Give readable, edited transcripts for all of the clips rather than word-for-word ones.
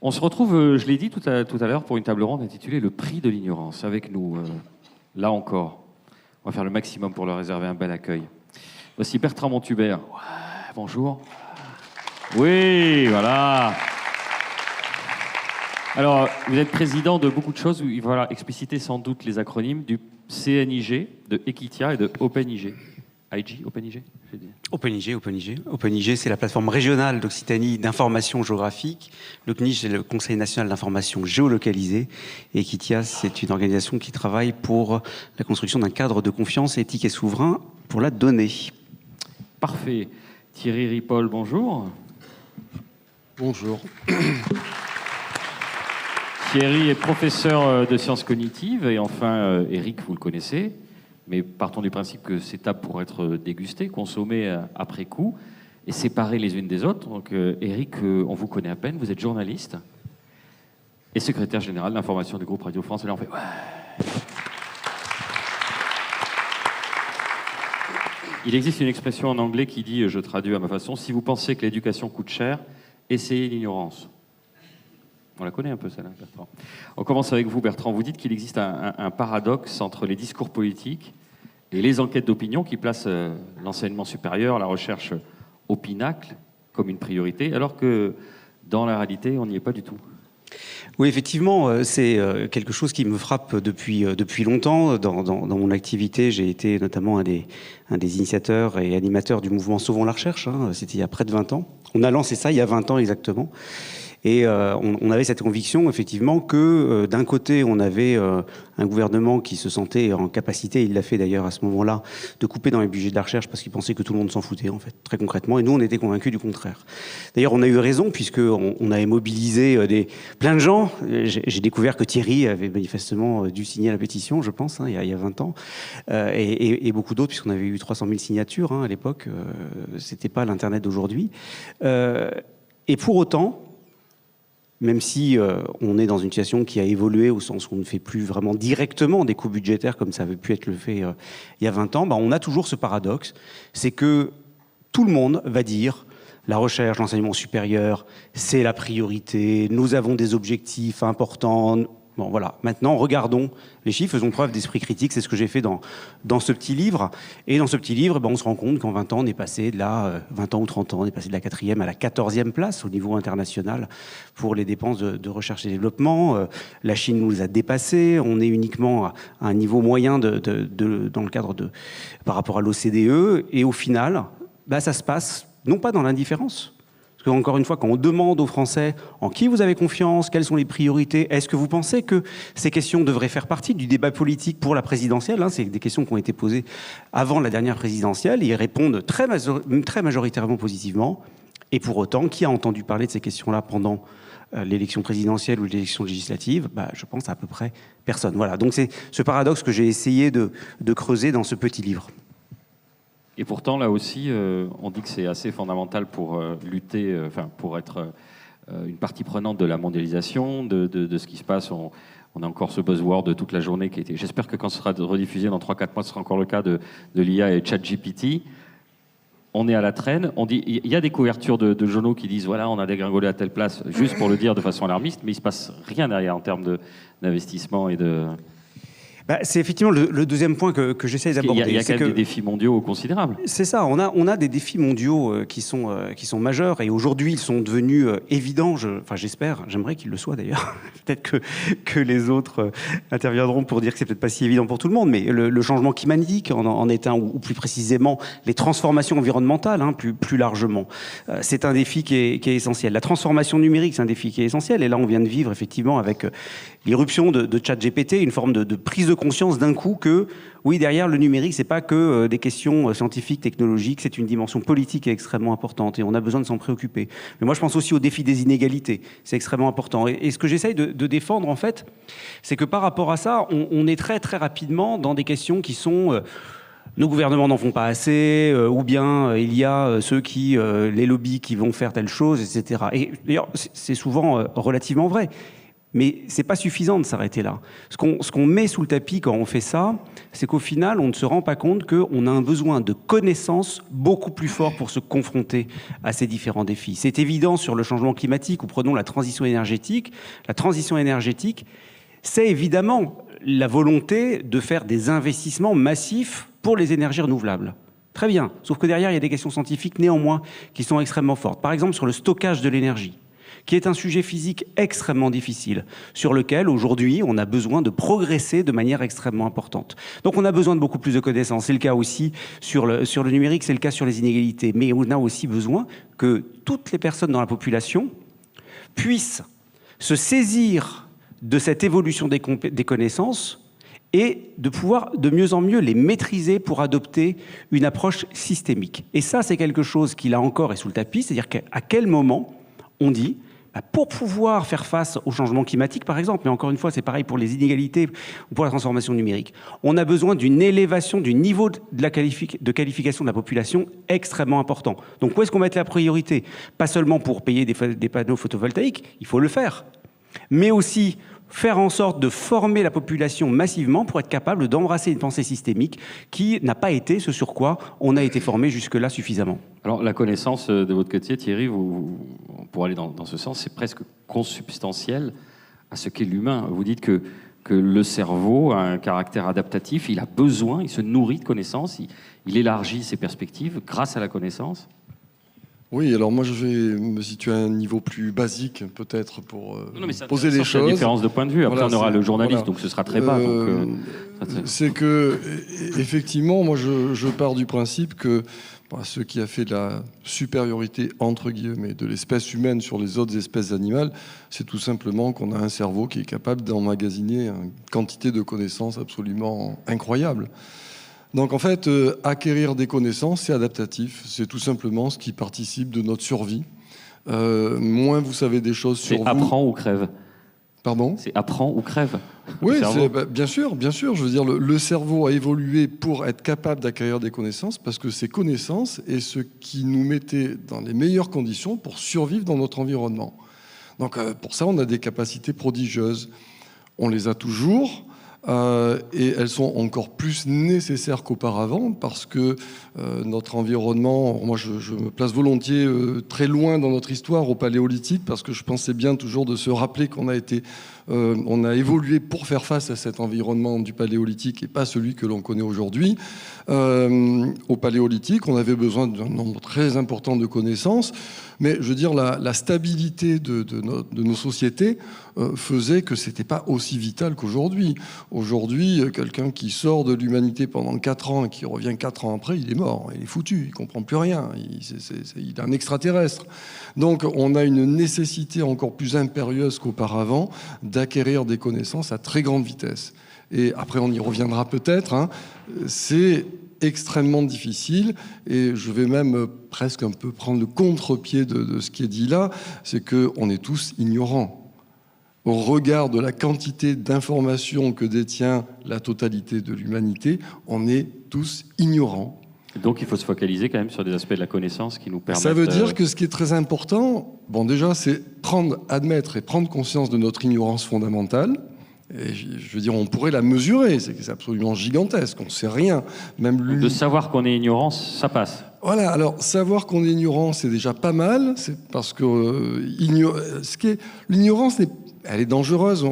On se retrouve, je l'ai dit tout à l'heure, pour une table ronde intitulée Le prix de l'ignorance. Avec nous, là encore, on va faire le maximum pour leur réserver un bel accueil. Voici Bertrand Montubert. Ouais, bonjour. Oui, voilà. Alors, vous êtes président de beaucoup de choses. Il va falloir expliciter sans doute les acronymes du CNIG, de Equitia et de OpenIG. OpenIG, j'ai dit. OpenIG, c'est la plateforme régionale d'Occitanie d'information géographique. Le CNIG, c'est le Conseil national d'information géolocalisée. Et Equitia, c'est une organisation qui travaille pour la construction d'un cadre de confiance éthique et souverain pour la donnée. Parfait. Thierry Ripoll, bonjour. Bonjour. Thierry est professeur de sciences cognitives et enfin, Eric, vous le connaissez. Mais partons du principe que ces tables pourraient être dégustées, consommées après coup et séparées les unes des autres. Donc, Eric, on vous connaît à peine, vous êtes journaliste et secrétaire général d'information du groupe Radio France. Et là, on fait ouais. Il existe une expression en anglais qui dit, je traduis à ma façon, si vous pensez que l'éducation coûte cher, essayez l'ignorance. On la connaît un peu, celle-là, Bertrand. On commence avec vous, Bertrand. Vous dites qu'il existe un paradoxe entre les discours politiques et les enquêtes d'opinion qui placent l'enseignement supérieur, la recherche au pinacle, comme une priorité, alors que dans la réalité, on n'y est pas du tout. Oui, effectivement, c'est quelque chose qui me frappe depuis longtemps. Dans mon activité, j'ai été notamment un des initiateurs et animateurs du mouvement Sauvons la recherche. C'était il y a près de 20 ans. On a lancé ça il y a 20 ans exactement. Et on avait cette conviction, effectivement, que d'un côté, on avait un gouvernement qui se sentait en capacité, il l'a fait d'ailleurs à ce moment-là, de couper dans les budgets de la recherche parce qu'il pensait que tout le monde s'en foutait, en fait, très concrètement. Et nous, on était convaincus du contraire. D'ailleurs, on a eu raison, puisqu'on avait mobilisé plein de gens. J'ai découvert que Thierry avait manifestement dû signer la pétition, je pense, il y a 20 ans, et beaucoup d'autres, puisqu'on avait eu 300 000 signatures à l'époque. C'était pas l'Internet d'aujourd'hui. Et pour autant, même si on est dans une situation qui a évolué au sens où on ne fait plus vraiment directement des coupes budgétaires comme ça avait pu être le fait il y a 20 ans, on a toujours ce paradoxe, c'est que tout le monde va dire la recherche, l'enseignement supérieur, c'est la priorité, nous avons des objectifs importants. Bon, voilà. Maintenant, regardons les chiffres, faisons preuve d'esprit critique. C'est ce que j'ai fait dans ce petit livre. Et dans ce petit livre, on se rend compte qu'en 20 ans, on est passé de la 20 ans ou 30 ans, on est passé de la 4e à la 14e place au niveau international pour les dépenses de recherche et développement. La Chine nous a dépassés. On est uniquement à un niveau moyen dans le cadre par rapport à l'OCDE. Et au final, ça se passe non pas dans l'indifférence. Parce qu'encore une fois, quand on demande aux Français en qui vous avez confiance, quelles sont les priorités, est-ce que vous pensez que ces questions devraient faire partie du débat politique pour la présidentielle, c'est des questions qui ont été posées avant la dernière présidentielle, et ils répondent très majoritairement positivement. Et pour autant, qui a entendu parler de ces questions-là pendant l'élection présidentielle ou l'élection législative? Je pense à peu près personne. Voilà. Donc c'est ce paradoxe que j'ai essayé de creuser dans ce petit livre. Et pourtant, là aussi, on dit que c'est assez fondamental pour lutter, pour être une partie prenante de la mondialisation, de ce qui se passe. On a encore ce buzzword de toute la journée qui était. J'espère que quand ce sera rediffusé dans 3-4 mois, ce sera encore le cas de l'IA et ChatGPT. On est à la traîne. On dit, il y a des couvertures de journaux qui disent voilà, on a dégringolé à telle place, juste pour le dire de façon alarmiste, mais il se passe rien derrière en termes d'investissement et de. C'est effectivement le deuxième point que j'essaie d'aborder. Il y a quand même des défis mondiaux considérables. C'est ça, on a des défis mondiaux qui sont majeurs et aujourd'hui ils sont devenus évidents, j'aimerais qu'ils le soient d'ailleurs. Peut-être que les autres interviendront pour dire que c'est peut-être pas si évident pour tout le monde, mais le changement climatique en est un, ou plus précisément les transformations environnementales, plus largement. C'est un défi qui est essentiel. La transformation numérique, c'est un défi qui est essentiel et là on vient de vivre effectivement avec l'irruption de ChatGPT, une forme de prise de conscience d'un coup que, oui, derrière le numérique, c'est pas que des questions scientifiques, technologiques, c'est une dimension politique extrêmement importante et on a besoin de s'en préoccuper. Mais moi, je pense aussi au défi des inégalités, c'est extrêmement important. Et ce que j'essaye de défendre, en fait, c'est que par rapport à ça, on est très, très rapidement dans des questions qui sont... nos gouvernements n'en font pas assez, ou bien il y a ceux les lobbies qui vont faire telle chose, etc. Et d'ailleurs, c'est souvent relativement vrai. Mais ce n'est pas suffisant de s'arrêter là. Ce qu'on met sous le tapis quand on fait ça, c'est qu'au final, on ne se rend pas compte qu'on a un besoin de connaissances beaucoup plus fort pour se confronter à ces différents défis. C'est évident sur le changement climatique, ou prenons la transition énergétique. La transition énergétique, c'est évidemment la volonté de faire des investissements massifs pour les énergies renouvelables. Très bien, sauf que derrière, il y a des questions scientifiques néanmoins qui sont extrêmement fortes. Par exemple, sur le stockage de l'énergie, qui est un sujet physique extrêmement difficile, sur lequel, aujourd'hui, on a besoin de progresser de manière extrêmement importante. Donc, on a besoin de beaucoup plus de connaissances. C'est le cas aussi sur le numérique, c'est le cas sur les inégalités. Mais on a aussi besoin que toutes les personnes dans la population puissent se saisir de cette évolution des connaissances et de pouvoir de mieux en mieux les maîtriser pour adopter une approche systémique. Et ça, c'est quelque chose qui, là encore, est sous le tapis, c'est-à-dire qu'à quel moment on dit, pour pouvoir faire face au changement climatique, par exemple, mais encore une fois, c'est pareil pour les inégalités ou pour la transformation numérique, on a besoin d'une élévation du niveau de qualification de la population extrêmement important. Donc, où est-ce qu'on va mettre la priorité? Pas seulement pour payer des panneaux photovoltaïques, il faut le faire, mais aussi faire en sorte de former la population massivement pour être capable d'embrasser une pensée systémique qui n'a pas été ce sur quoi on a été formé jusque-là suffisamment. Alors, la connaissance de votre côté, Thierry, pour aller dans ce sens, c'est presque consubstantiel à ce qu'est l'humain. Vous dites que le cerveau a un caractère adaptatif, il a besoin, il se nourrit de connaissances, il élargit ses perspectives grâce à la connaissance. Oui, alors moi je vais me situer à un niveau plus basique peut-être pour poser les choses. C'est la différence de point de vue. Après, voilà, on aura le journaliste, voilà. donc ce sera très bas. C'est que, effectivement, moi je pars du principe que ce qui a fait de la supériorité, entre guillemets, de l'espèce humaine sur les autres espèces animales, c'est tout simplement qu'on a un cerveau qui est capable d'emmagasiner une quantité de connaissances absolument incroyable. Donc en fait, acquérir des connaissances, c'est adaptatif. C'est tout simplement ce qui participe de notre survie. Moins vous savez des choses sur vous... C'est apprends ou crève. Pardon ? C'est apprends ou crève. Oui, bien sûr. Je veux dire, le cerveau a évolué pour être capable d'acquérir des connaissances parce que ces connaissances est ce qui nous mettait dans les meilleures conditions pour survivre dans notre environnement. Donc pour ça, on a des capacités prodigieuses. On les a toujours... et elles sont encore plus nécessaires qu'auparavant parce que notre environnement, moi je me place volontiers très loin dans notre histoire au Paléolithique parce que je pensais bien toujours de se rappeler qu'on a été, on a évolué pour faire face à cet environnement du Paléolithique et pas celui que l'on connaît aujourd'hui. Au Paléolithique, on avait besoin d'un nombre très important de connaissances, mais je veux dire la stabilité de nos sociétés faisait que c'était pas aussi vital qu'aujourd'hui. Aujourd'hui, quelqu'un qui sort de l'humanité pendant 4 ans et qui revient 4 ans après, il est mort, il est foutu, il comprend plus rien, il est un extraterrestre. Donc on a une nécessité encore plus impérieuse qu'auparavant d'acquérir des connaissances à très grande vitesse. Et après on y reviendra peut-être, c'est extrêmement difficile et je vais même presque un peu prendre le contre-pied de ce qui est dit là, c'est qu'on est tous ignorants. Au regard de la quantité d'informations que détient la totalité de l'humanité, on est tous ignorants. Donc il faut se focaliser quand même sur des aspects de la connaissance qui nous permettent... Ça veut dire que ce qui est très important, déjà, c'est admettre et prendre conscience de notre ignorance fondamentale. Et je veux dire, on pourrait la mesurer, c'est absolument gigantesque, on ne sait rien. Même de savoir qu'on est ignorant, ça passe. Voilà, alors savoir qu'on est ignorant, c'est déjà pas mal, c'est parce que l'ignorance elle est dangereuse,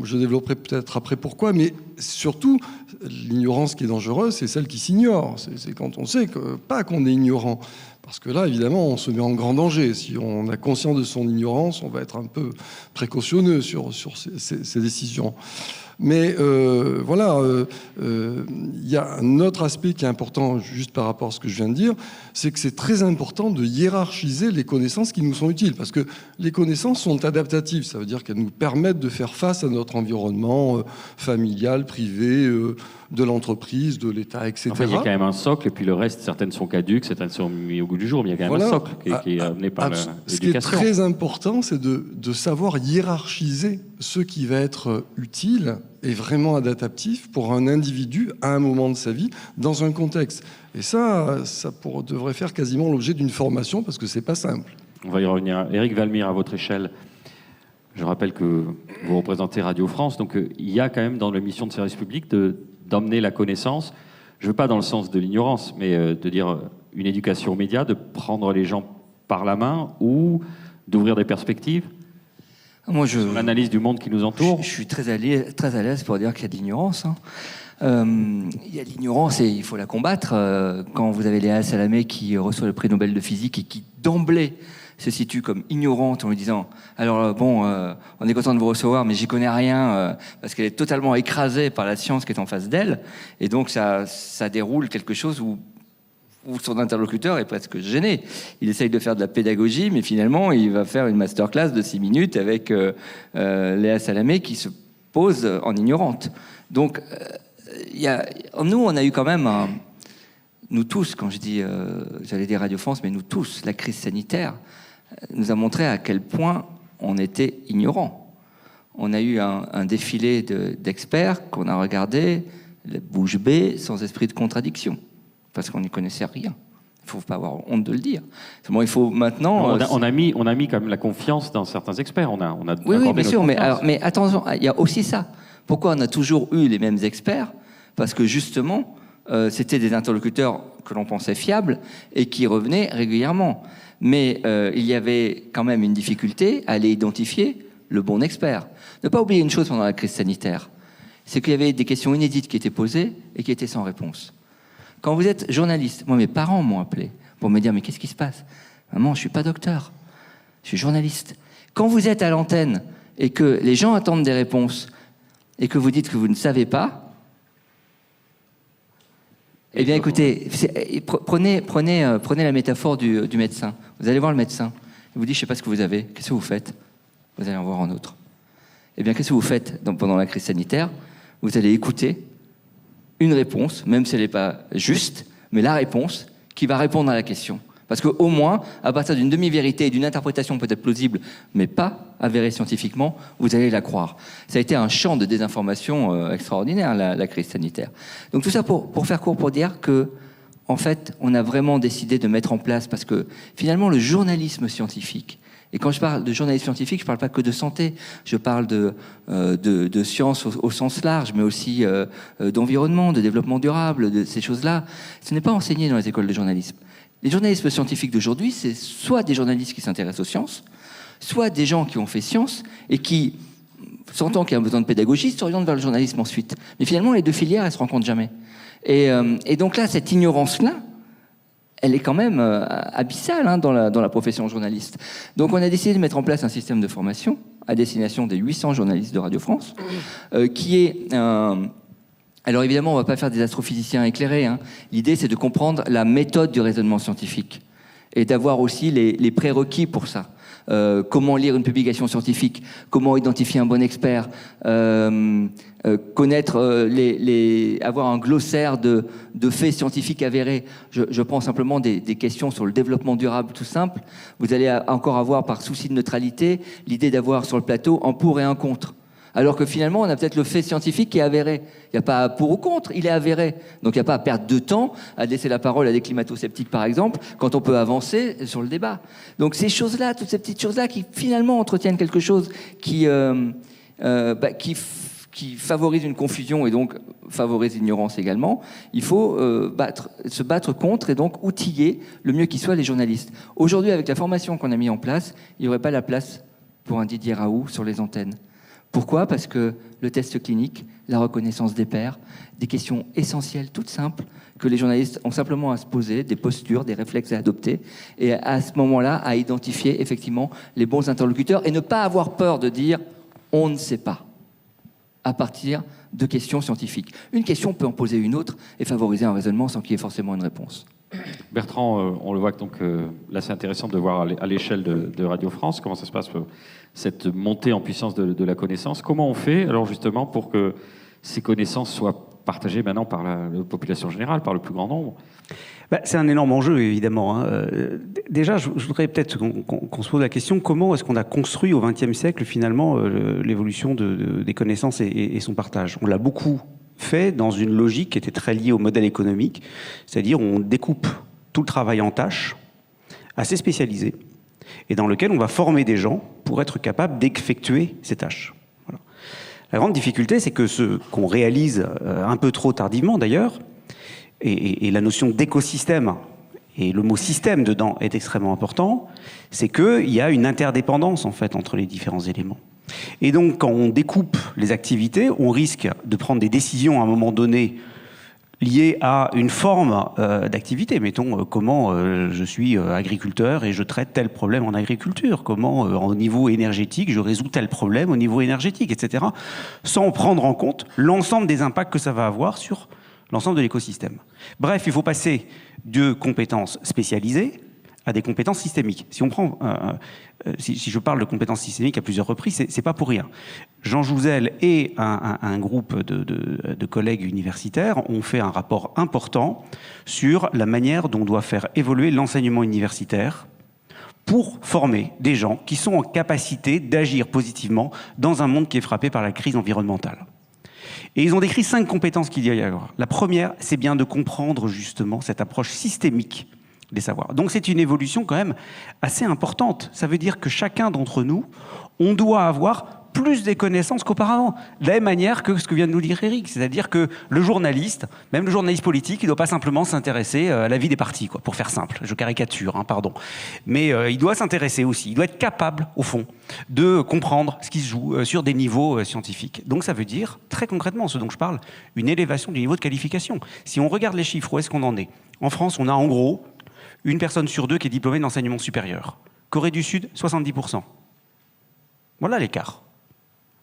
je développerai peut-être après pourquoi, mais surtout, l'ignorance qui est dangereuse, c'est celle qui s'ignore. C'est quand on sait pas qu'on est ignorant. Parce que là, évidemment, on se met en grand danger. Si on a conscience de son ignorance, on va être un peu précautionneux sur ces décisions. Mais voilà, il y a un autre aspect qui est important, juste par rapport à ce que je viens de dire, c'est que c'est très important de hiérarchiser les connaissances qui nous sont utiles. Parce que les connaissances sont adaptatives. Ça veut dire qu'elles nous permettent de faire face à notre environnement familial, privé, de l'entreprise, de l'État, etc. Enfin, il y a quand même un socle, et puis le reste, certaines sont caduques, certaines sont mises au goût du jour, mais il y a quand même un socle qui est amené par l'éducation. Ce qui est très important, c'est de savoir hiérarchiser ce qui va être utile et vraiment adaptatif pour un individu à un moment de sa vie, dans un contexte. Et ça devrait faire quasiment l'objet d'une formation, parce que c'est pas simple. On va y revenir. Éric Valmire, à votre échelle, Je rappelle que vous représentez Radio France, donc il y a quand même dans la mission de service public d'emmener la connaissance, je ne veux pas dans le sens de l'ignorance, mais de dire une éducation aux médias, de prendre les gens par la main ou d'ouvrir des perspectives. Moi, sur l'analyse du monde qui nous entoure. Je suis très à l'aise pour dire qu'il y a de l'ignorance. Hein. Il y a de l'ignorance et il faut la combattre. Quand vous avez Léa Salamé qui reçoit le prix Nobel de physique et qui d'emblée se situe comme ignorante en lui disant « Alors bon, on est content de vous recevoir, mais j'y connais rien parce qu'elle est totalement écrasée par la science qui est en face d'elle. » Et donc ça déroule quelque chose où son interlocuteur est presque gêné. Il essaye de faire de la pédagogie, mais finalement, il va faire une masterclass de 6 minutes avec Léa Salamé qui se pose en ignorante. Donc, nous, on a eu quand même nous tous, quand je dis, j'allais dire Radio France, mais nous tous, la crise sanitaire nous a montré à quel point on était ignorants. On a eu un défilé d'experts qu'on a regardé, la bouche bée, sans esprit de contradiction. Parce qu'on n'y connaissait rien. Il ne faut pas avoir honte de le dire. Seulement, il faut maintenant... On a mis quand même la confiance dans certains experts. Oui, bien sûr, mais attention, il y a aussi ça. Pourquoi on a toujours eu les mêmes experts ? Parce que justement, c'était des interlocuteurs que l'on pensait fiables et qui revenaient régulièrement. Mais il y avait quand même une difficulté à aller identifier le bon expert. Ne pas oublier une chose pendant la crise sanitaire, c'est qu'il y avait des questions inédites qui étaient posées et qui étaient sans réponse. Quand vous êtes journaliste, moi mes parents m'ont appelé pour me dire « Mais qu'est-ce qui se passe ? Maman, je ne suis pas docteur, je suis journaliste. » Quand vous êtes à l'antenne et que les gens attendent des réponses et que vous dites que vous ne savez pas, eh bien écoutez, prenez la métaphore du médecin. Vous allez voir le médecin, il vous dit « Je ne sais pas ce que vous avez, qu'est-ce que vous faites ?» Vous allez en voir un autre. Eh bien qu'est-ce que vous faites pendant la crise sanitaire ? Vous allez écouter une réponse, même si elle n'est pas juste, mais la réponse qui va répondre à la question. Parce qu'au moins, à partir d'une demi-vérité et d'une interprétation peut-être plausible, mais pas avérée scientifiquement, vous allez la croire. Ça a été un champ de désinformation extraordinaire, la crise sanitaire. Donc tout ça pour faire court, pour dire que, en fait, on a vraiment décidé de mettre en place, parce que finalement, le journalisme scientifique, et quand je parle de journalisme scientifique, je ne parle pas que de santé, je parle de sciences au sens large, mais aussi d'environnement, de développement durable, de ces choses-là. Ce n'est pas enseigné dans les écoles de journalisme. Les journalistes scientifiques d'aujourd'hui, c'est soit des journalistes qui s'intéressent aux sciences, soit des gens qui ont fait sciences et qui, sentant qu'il y a besoin de pédagogie, s'orientent vers le journalisme ensuite. Mais finalement, les deux filières, elles ne se rencontrent jamais. Et donc là, cette ignorance-là, elle est quand même abyssale dans la profession journaliste. Donc on a décidé de mettre en place un système de formation à destination des 800 journalistes de Radio France, qui est... alors évidemment, on ne va pas faire des astrophysiciens éclairés. L'idée, c'est de comprendre la méthode du raisonnement scientifique et d'avoir aussi les prérequis pour ça. Comment lire une publication scientifique, comment identifier un bon expert, connaître avoir un glossaire de faits scientifiques avérés. Je prends simplement des questions sur le développement durable tout simple. Vous allez encore avoir, par souci de neutralité, l'idée d'avoir sur le plateau un pour et un contre. Alors que finalement, on a peut-être le fait scientifique qui est avéré. Il n'y a pas pour ou contre, il est avéré. Donc il n'y a pas à perdre de temps à laisser la parole à des climato-sceptiques, par exemple, quand on peut avancer sur le débat. Donc ces choses-là, toutes ces petites choses-là qui finalement entretiennent quelque chose qui favorise une confusion et donc favorise l'ignorance également, il faut se battre contre et donc outiller le mieux qui soit les journalistes. Aujourd'hui, avec la formation qu'on a mise en place, il n'y aurait pas la place pour un Didier Raoult sur les antennes. Pourquoi ? Parce que le test clinique, la reconnaissance des pairs, des questions essentielles, toutes simples, que les journalistes ont simplement à se poser, des postures, des réflexes à adopter, et à ce moment-là, à identifier effectivement les bons interlocuteurs et ne pas avoir peur de dire « on ne sait pas » à partir de questions scientifiques. Une question peut en poser une autre et favoriser un raisonnement sans qu'il y ait forcément une réponse. Bertrand, on le voit donc là c'est intéressant de voir à l'échelle de Radio France comment ça se passe, cette montée en puissance de la connaissance. Comment on fait alors justement pour que ces connaissances soient partagées maintenant par la population générale, par le plus grand nombre ? C'est un énorme enjeu, évidemment. Déjà, je voudrais peut-être qu'on se pose la question, comment est-ce qu'on a construit au XXe siècle, finalement, l'évolution des connaissances et son partage ? On l'a beaucoup fait dans une logique qui était très liée au modèle économique, c'est-à-dire on découpe tout le travail en tâches assez spécialisées, et dans lequel on va former des gens pour être capables d'effectuer ces tâches. Voilà. La grande difficulté, c'est que ce qu'on réalise un peu trop tardivement d'ailleurs, et la notion d'écosystème, et le mot système dedans est extrêmement important, c'est qu'il y a une interdépendance en fait entre les différents éléments. Et donc quand on découpe les activités, on risque de prendre des décisions à un moment donné liées à une forme d'activité. Mettons, comment je suis agriculteur et je traite tel problème en agriculture, comment au niveau énergétique je résous tel problème au niveau énergétique, etc. Sans prendre en compte l'ensemble des impacts que ça va avoir sur l'ensemble de l'écosystème. Bref, il faut passer de compétences spécialisées à des compétences systémiques. Si on prend, si je parle de compétences systémiques à plusieurs reprises, c'est pas pour rien. Jean Jouzel et un groupe de collègues universitaires ont fait un rapport important sur la manière dont on doit faire évoluer l'enseignement universitaire pour former des gens qui sont en capacité d'agir positivement dans un monde qui est frappé par la crise environnementale. Et ils ont décrit 5 compétences qu'il y a à avoir. La première, c'est bien de comprendre justement cette approche systémique des savoirs. Donc c'est une évolution quand même assez importante. Ça veut dire que chacun d'entre nous, on doit avoir plus des connaissances qu'auparavant. De la même manière que ce que vient de nous dire Eric, c'est-à-dire que le journaliste, même le journaliste politique, il ne doit pas simplement s'intéresser à la vie des partis, quoi, pour faire simple. Je caricature, pardon. Mais il doit s'intéresser aussi, il doit être capable, au fond, de comprendre ce qui se joue sur des niveaux scientifiques. Donc ça veut dire, très concrètement, ce dont je parle, une élévation du niveau de qualification. Si on regarde les chiffres, où est-ce qu'on en est ? En France, on a en gros une personne sur 2 qui est diplômée d'enseignement supérieur. Corée du Sud, 70%. Voilà l'écart.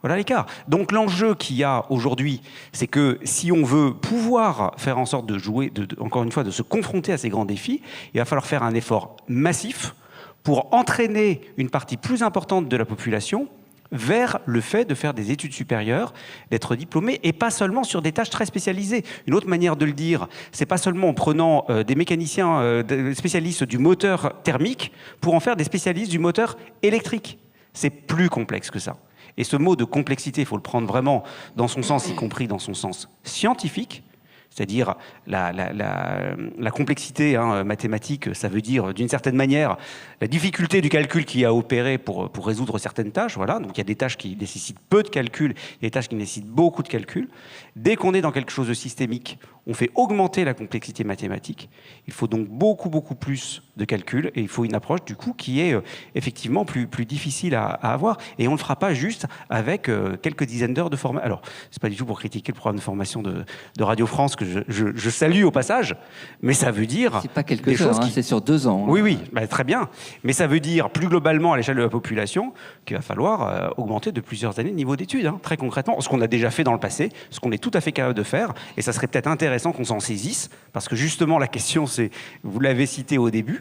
Voilà l'écart. Donc l'enjeu qu'il y a aujourd'hui, c'est que si on veut pouvoir faire en sorte de jouer, encore une fois, de se confronter à ces grands défis, il va falloir faire un effort massif pour entraîner une partie plus importante de la population vers le fait de faire des études supérieures, d'être diplômé, et pas seulement sur des tâches très spécialisées. Une autre manière de le dire, c'est pas seulement en prenant des mécaniciens des spécialistes du moteur thermique pour en faire des spécialistes du moteur électrique. C'est plus complexe que ça. Et ce mot de complexité, il faut le prendre vraiment dans son sens, y compris dans son sens scientifique, c'est-à-dire la complexité mathématique, ça veut dire d'une certaine manière la difficulté du calcul qu'il y a à opérer pour résoudre certaines tâches. Voilà. Donc il y a des tâches qui nécessitent peu de calcul et des tâches qui nécessitent beaucoup de calcul. Dès qu'on est dans quelque chose de systémique, on fait augmenter la complexité mathématique. Il faut donc beaucoup plus de calcul et il faut une approche du coup qui est effectivement plus difficile à avoir. Et on ne le fera pas juste avec quelques dizaines d'heures de formation. Alors, c'est pas du tout pour critiquer le programme de formation de Radio France que je salue au passage, mais ça veut dire... C'est pas quelques heures, c'est sur 2 ans. Oui, très bien. Mais ça veut dire plus globalement à l'échelle de la population qu'il va falloir augmenter de plusieurs années le niveau d'études, très concrètement. Ce qu'on a déjà fait dans le passé, ce qu'on est tout à fait capable de faire, et ça serait peut-être intéressant qu'on s'en saisisse, parce que justement la question c'est, vous l'avez cité au début,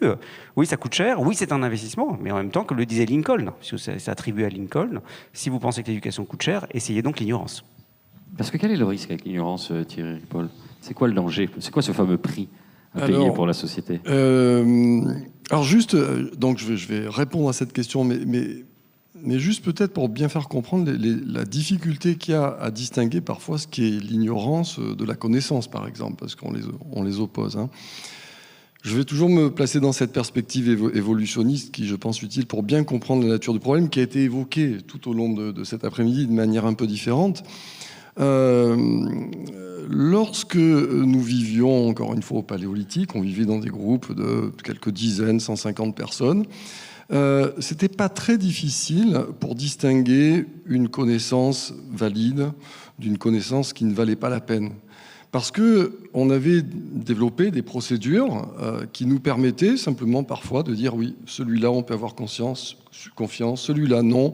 oui ça coûte cher, oui c'est un investissement, mais en même temps, comme le disait Lincoln, puisque c'est attribué à Lincoln, si vous pensez que l'éducation coûte cher, essayez donc l'ignorance. Parce que quel est le risque avec l'ignorance, Thierry Paul ? C'est quoi le danger ? C'est quoi ce fameux prix à payer pour la société ? Alors juste, donc je vais répondre à cette question, mais juste peut-être pour bien faire comprendre la difficulté qu'il y a à distinguer parfois ce qui est l'ignorance de la connaissance, par exemple, parce qu'on les oppose. Je vais toujours me placer dans cette perspective évolutionniste qui, je pense, utile pour bien comprendre la nature du problème, qui a été évoquée tout au long de cet après-midi de manière un peu différente. Lorsque nous vivions, encore une fois, au Paléolithique, on vivait dans des groupes de quelques dizaines, 150 personnes, c'était pas très difficile pour distinguer une connaissance valide d'une connaissance qui ne valait pas la peine. Parce qu'on avait développé des procédures qui nous permettaient simplement parfois de dire oui, celui-là on peut avoir confiance, celui-là non,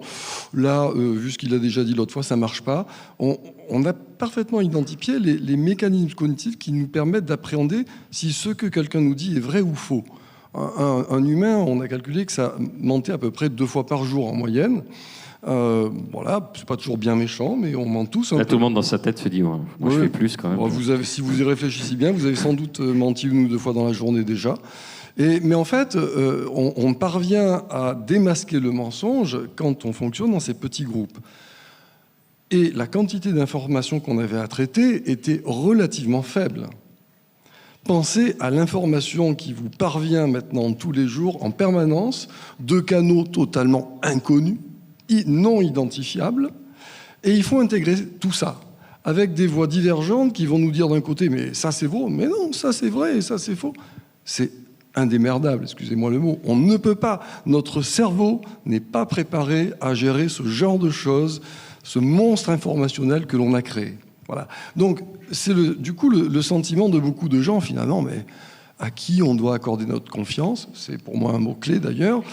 là vu ce qu'il a déjà dit l'autre fois ça marche pas. On a parfaitement identifié les mécanismes cognitifs qui nous permettent d'appréhender si ce que quelqu'un nous dit est vrai ou faux. Un humain, on a calculé que ça mentait à peu près 2 fois par jour en moyenne. Voilà, c'est pas toujours bien méchant, mais on ment tous. Là, tout le monde dans sa tête se dit, moi je fais plus quand même. Bon, si vous y réfléchissez bien, vous avez sans doute menti 1 ou 2 fois dans la journée déjà. Mais en fait, on parvient à démasquer le mensonge quand on fonctionne dans ces petits groupes. Et la quantité d'informations qu'on avait à traiter était relativement faible. Pensez à l'information qui vous parvient maintenant tous les jours en permanence de canaux totalement inconnus, non identifiables, et il faut intégrer tout ça avec des voix divergentes qui vont nous dire d'un côté « mais ça c'est faux », mais non, ça c'est vrai et ça c'est faux. C'est indémerdable, excusez-moi le mot. On ne peut pas, notre cerveau n'est pas préparé à gérer ce genre de choses, ce monstre informationnel que l'on a créé. Voilà. Donc, c'est du coup le sentiment de beaucoup de gens, finalement, mais à qui on doit accorder notre confiance, c'est pour moi un mot-clé d'ailleurs,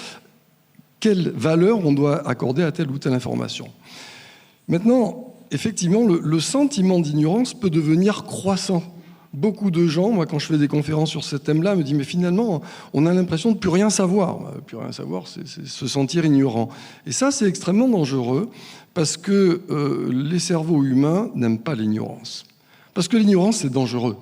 quelle valeur on doit accorder à telle ou telle information. Maintenant, effectivement, le sentiment d'ignorance peut devenir croissant. Beaucoup de gens, moi quand je fais des conférences sur ce thème-là, me disent mais finalement on a l'impression de plus rien savoir. Plus rien savoir, c'est se sentir ignorant. Et ça c'est extrêmement dangereux parce que les cerveaux humains n'aiment pas l'ignorance. Parce que l'ignorance c'est dangereux,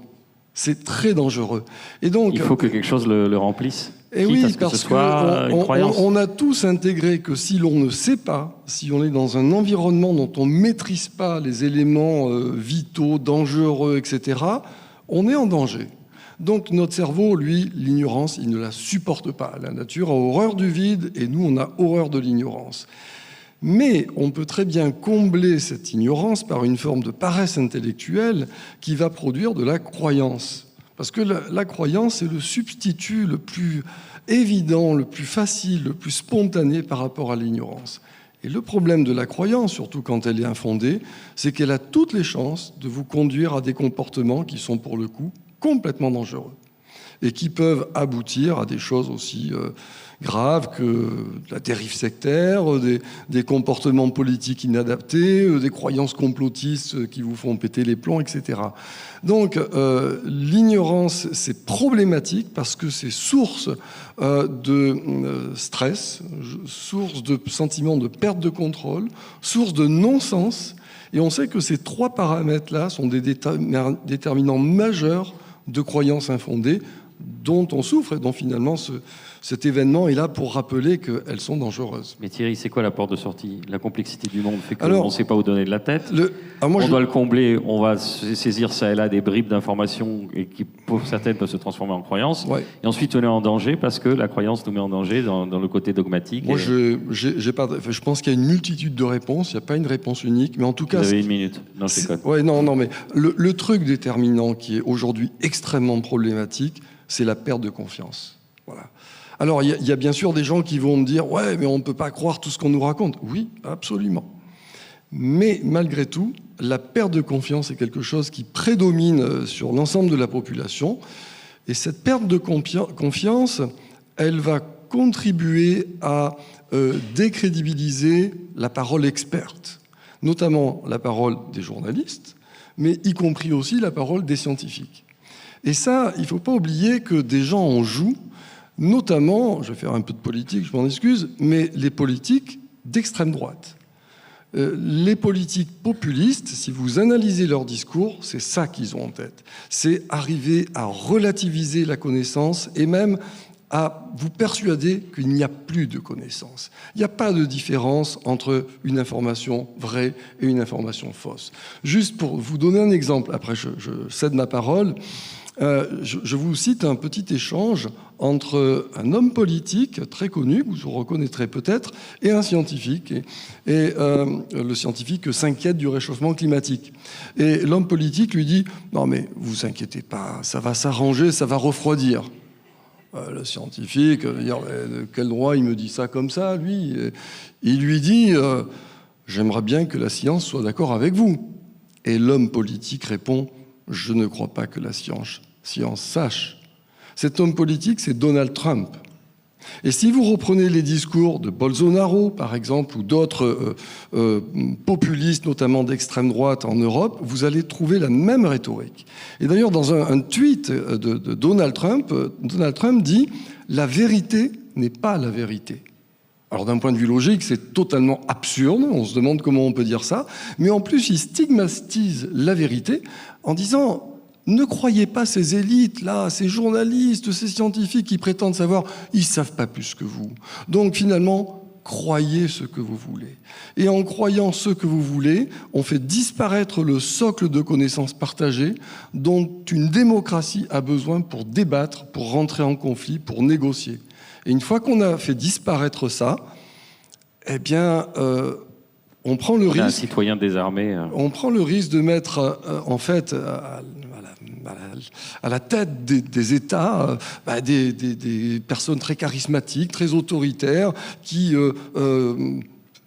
c'est très dangereux. Et donc il faut que quelque chose le remplisse. Et oui, parce qu'on a tous intégré que si l'on ne sait pas, si on est dans un environnement dont on ne maîtrise pas les éléments vitaux, dangereux, etc., on est en danger. Donc notre cerveau, lui, l'ignorance, il ne la supporte pas. La nature a horreur du vide et nous, on a horreur de l'ignorance. Mais on peut très bien combler cette ignorance par une forme de paresse intellectuelle qui va produire de la croyance. Parce que la croyance est le substitut le plus évident, le plus facile, le plus spontané par rapport à l'ignorance. Et le problème de la croyance, surtout quand elle est infondée, c'est qu'elle a toutes les chances de vous conduire à des comportements qui sont pour le coup complètement dangereux et qui peuvent aboutir à des choses aussi graves que la dérive sectaire, des comportements politiques inadaptés, des croyances complotistes qui vous font péter les plombs, etc. Donc l'ignorance, c'est problématique parce que c'est source de stress, source de sentiment de perte de contrôle, source de non-sens. Et on sait que ces trois paramètres-là sont des déterminants majeurs de croyances infondées dont on souffre et dont finalement cet événement est là pour rappeler qu'elles sont dangereuses. Mais Thierry, c'est quoi la porte de sortie? La complexité du monde fait qu'on ne sait pas où donner de la tête. On doit le combler, on va saisir ça et là des bribes d'informations et qui, pour certaines, peuvent se transformer en croyances. Ouais. Et ensuite, on est en danger parce que la croyance nous met en danger dans le côté dogmatique. Moi, je pense qu'il y a une multitude de réponses. Il n'y a pas une réponse unique. Mais en tout cas... Vous avez une minute. Non, je déconne. Ouais, non, mais le truc déterminant qui est aujourd'hui extrêmement problématique, c'est la perte de confiance. Voilà. Alors, il y a bien sûr des gens qui vont me dire « Ouais, mais on ne peut pas croire tout ce qu'on nous raconte. » Oui, absolument. Mais malgré tout, la perte de confiance est quelque chose qui prédomine sur l'ensemble de la population. Et cette perte de confiance, elle va contribuer à décrédibiliser la parole experte, notamment la parole des journalistes, mais y compris aussi la parole des scientifiques. Et ça, il ne faut pas oublier que des gens en jouent, notamment, je vais faire un peu de politique, je m'en excuse, mais les politiques d'extrême droite. Les politiques populistes, si vous analysez leur discours, c'est ça qu'ils ont en tête. C'est arriver à relativiser la connaissance et même à vous persuader qu'il n'y a plus de connaissance. Il n'y a pas de différence entre une information vraie et une information fausse. Juste pour vous donner un exemple, après je cède ma parole, je vous cite un petit échange entre un homme politique très connu, que vous reconnaîtrez peut-être, et un scientifique. Et le scientifique s'inquiète du réchauffement climatique. Et l'homme politique lui dit « Non mais vous inquiétez pas, ça va s'arranger, ça va refroidir ». Le scientifique, de quel droit il me dit ça comme ça, lui? Il lui dit « J'aimerais bien que la science soit d'accord avec vous ». Et l'homme politique répond « Je ne crois pas que la science sache ». Cet homme politique, c'est Donald Trump. Et si vous reprenez les discours de Bolsonaro, par exemple, ou d'autres populistes, notamment d'extrême droite en Europe, vous allez trouver la même rhétorique. Et d'ailleurs, dans un tweet de Donald Trump dit « La vérité n'est pas la vérité ». Alors d'un point de vue logique, c'est totalement absurde, on se demande comment on peut dire ça, mais en plus, il stigmatise la vérité en disant... Ne croyez pas ces élites-là, ces journalistes, ces scientifiques qui prétendent savoir, ils ne savent pas plus que vous. Donc finalement, croyez ce que vous voulez. Et en croyant ce que vous voulez, on fait disparaître le socle de connaissances partagées dont une démocratie a besoin pour débattre, pour rentrer en conflit, pour négocier. Et une fois qu'on a fait disparaître ça, eh bien, on prend le risque... Un citoyen désarmé. On prend le risque de mettre, en fait, à la tête des États, des personnes très charismatiques, très autoritaires, qui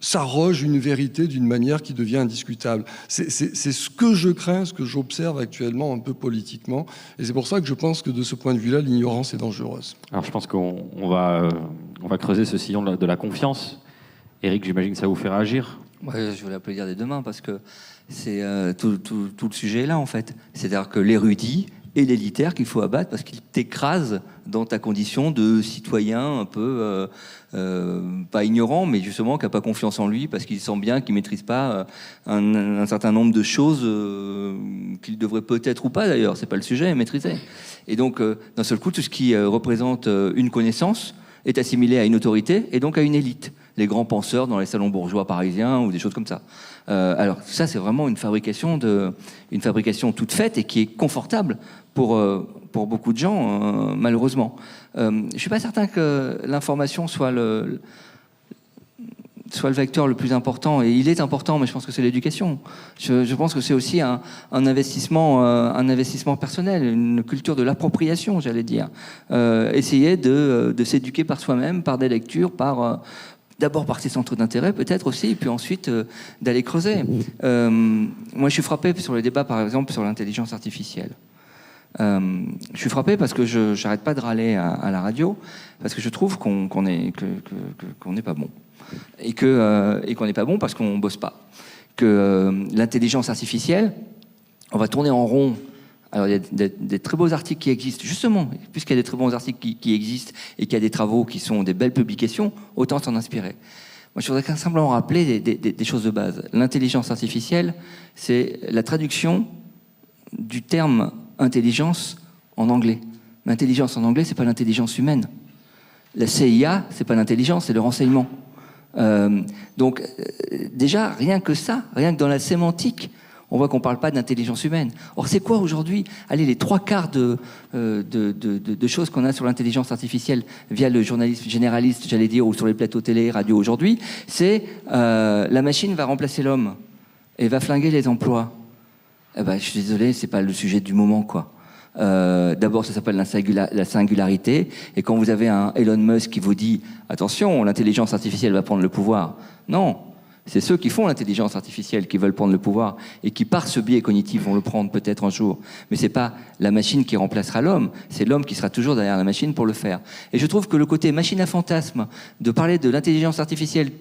s'arrogent une vérité d'une manière qui devient indiscutable. C'est ce que je crains, ce que j'observe actuellement un peu politiquement, et c'est pour ça que je pense que de ce point de vue-là, l'ignorance est dangereuse. Alors je pense qu'on va creuser ce sillon de la confiance. Éric, j'imagine que ça vous fait réagir. Ouais, je voulais applaudir des deux mains parce que c'est tout le sujet est là en fait. C'est-à-dire que l'érudit et l'élitaire qu'il faut abattre parce qu'il t'écrase dans ta condition de citoyen un peu pas ignorant, mais justement qui n'a pas confiance en lui parce qu'il sent bien qu'il ne maîtrise pas un certain nombre de choses qu'il devrait peut-être ou pas d'ailleurs, c'est pas le sujet, maîtriser. Et donc d'un seul coup, tout ce qui représente une connaissance est assimilé à une autorité et donc à une élite. Les grands penseurs dans les salons bourgeois parisiens ou des choses comme ça. Alors ça, c'est vraiment une fabrication toute faite et qui est confortable pour beaucoup de gens, malheureusement. Je ne suis pas certain que l'information soit le vecteur le plus important, et il est important, mais je pense que c'est l'éducation. Je pense que c'est aussi un investissement personnel, une culture de l'appropriation, j'allais dire. Essayer de s'éduquer par soi-même, par des lectures, d'abord par ses centres d'intérêt peut-être aussi, et puis ensuite d'aller creuser. Moi je suis frappé sur les débats par exemple sur l'intelligence artificielle. Je suis frappé parce que je n'arrête pas de râler à la radio, parce que je trouve qu'on n'est pas bon. Et qu'on n'est pas bon parce qu'on ne bosse pas. Que l'intelligence artificielle, on va tourner en rond. Alors, il y a des très beaux articles qui existent, justement, puisqu'il y a des très bons articles qui existent et qu'il y a des travaux qui sont des belles publications, autant s'en inspirer. Moi, je voudrais simplement rappeler des choses de base. L'intelligence artificielle, c'est la traduction du terme intelligence en anglais. L'intelligence en anglais, c'est pas l'intelligence humaine. La CIA, c'est pas l'intelligence, c'est le renseignement. Donc, déjà, rien que ça, rien que dans la sémantique, on voit qu'on ne parle pas d'intelligence humaine. Or, c'est quoi aujourd'hui? Allez, les 3/4 de choses qu'on a sur l'intelligence artificielle via le journalisme généraliste, j'allais dire, ou sur les plateaux télé, radio aujourd'hui, c'est la machine va remplacer l'homme et va flinguer les emplois. Eh ben, je suis désolé, c'est pas le sujet du moment, quoi. D'abord, ça s'appelle la singularité. Et quand vous avez un Elon Musk qui vous dit « Attention, l'intelligence artificielle va prendre le pouvoir », non. C'est ceux qui font l'intelligence artificielle qui veulent prendre le pouvoir et qui, par ce biais cognitif, vont le prendre peut-être un jour. Mais c'est pas la machine qui remplacera l'homme, c'est l'homme qui sera toujours derrière la machine pour le faire. Et je trouve que le côté machine à fantasme, de parler de l'intelligence artificielle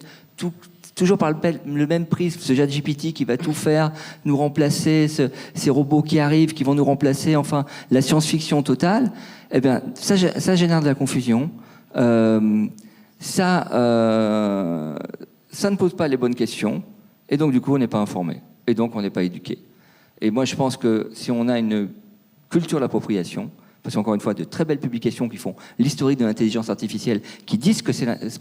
toujours par le même prisme, ce ChatGPT qui va tout faire, nous remplacer, ces robots qui arrivent, qui vont nous remplacer, enfin, la science-fiction totale, eh bien, ça génère de la confusion. Ça ne pose pas les bonnes questions, et donc du coup on n'est pas informé, et donc on n'est pas éduqué. Et moi je pense que si on a une culture de l'appropriation, parce qu'encore une fois, de très belles publications qui font l'historique de l'intelligence artificielle, qui disent ce que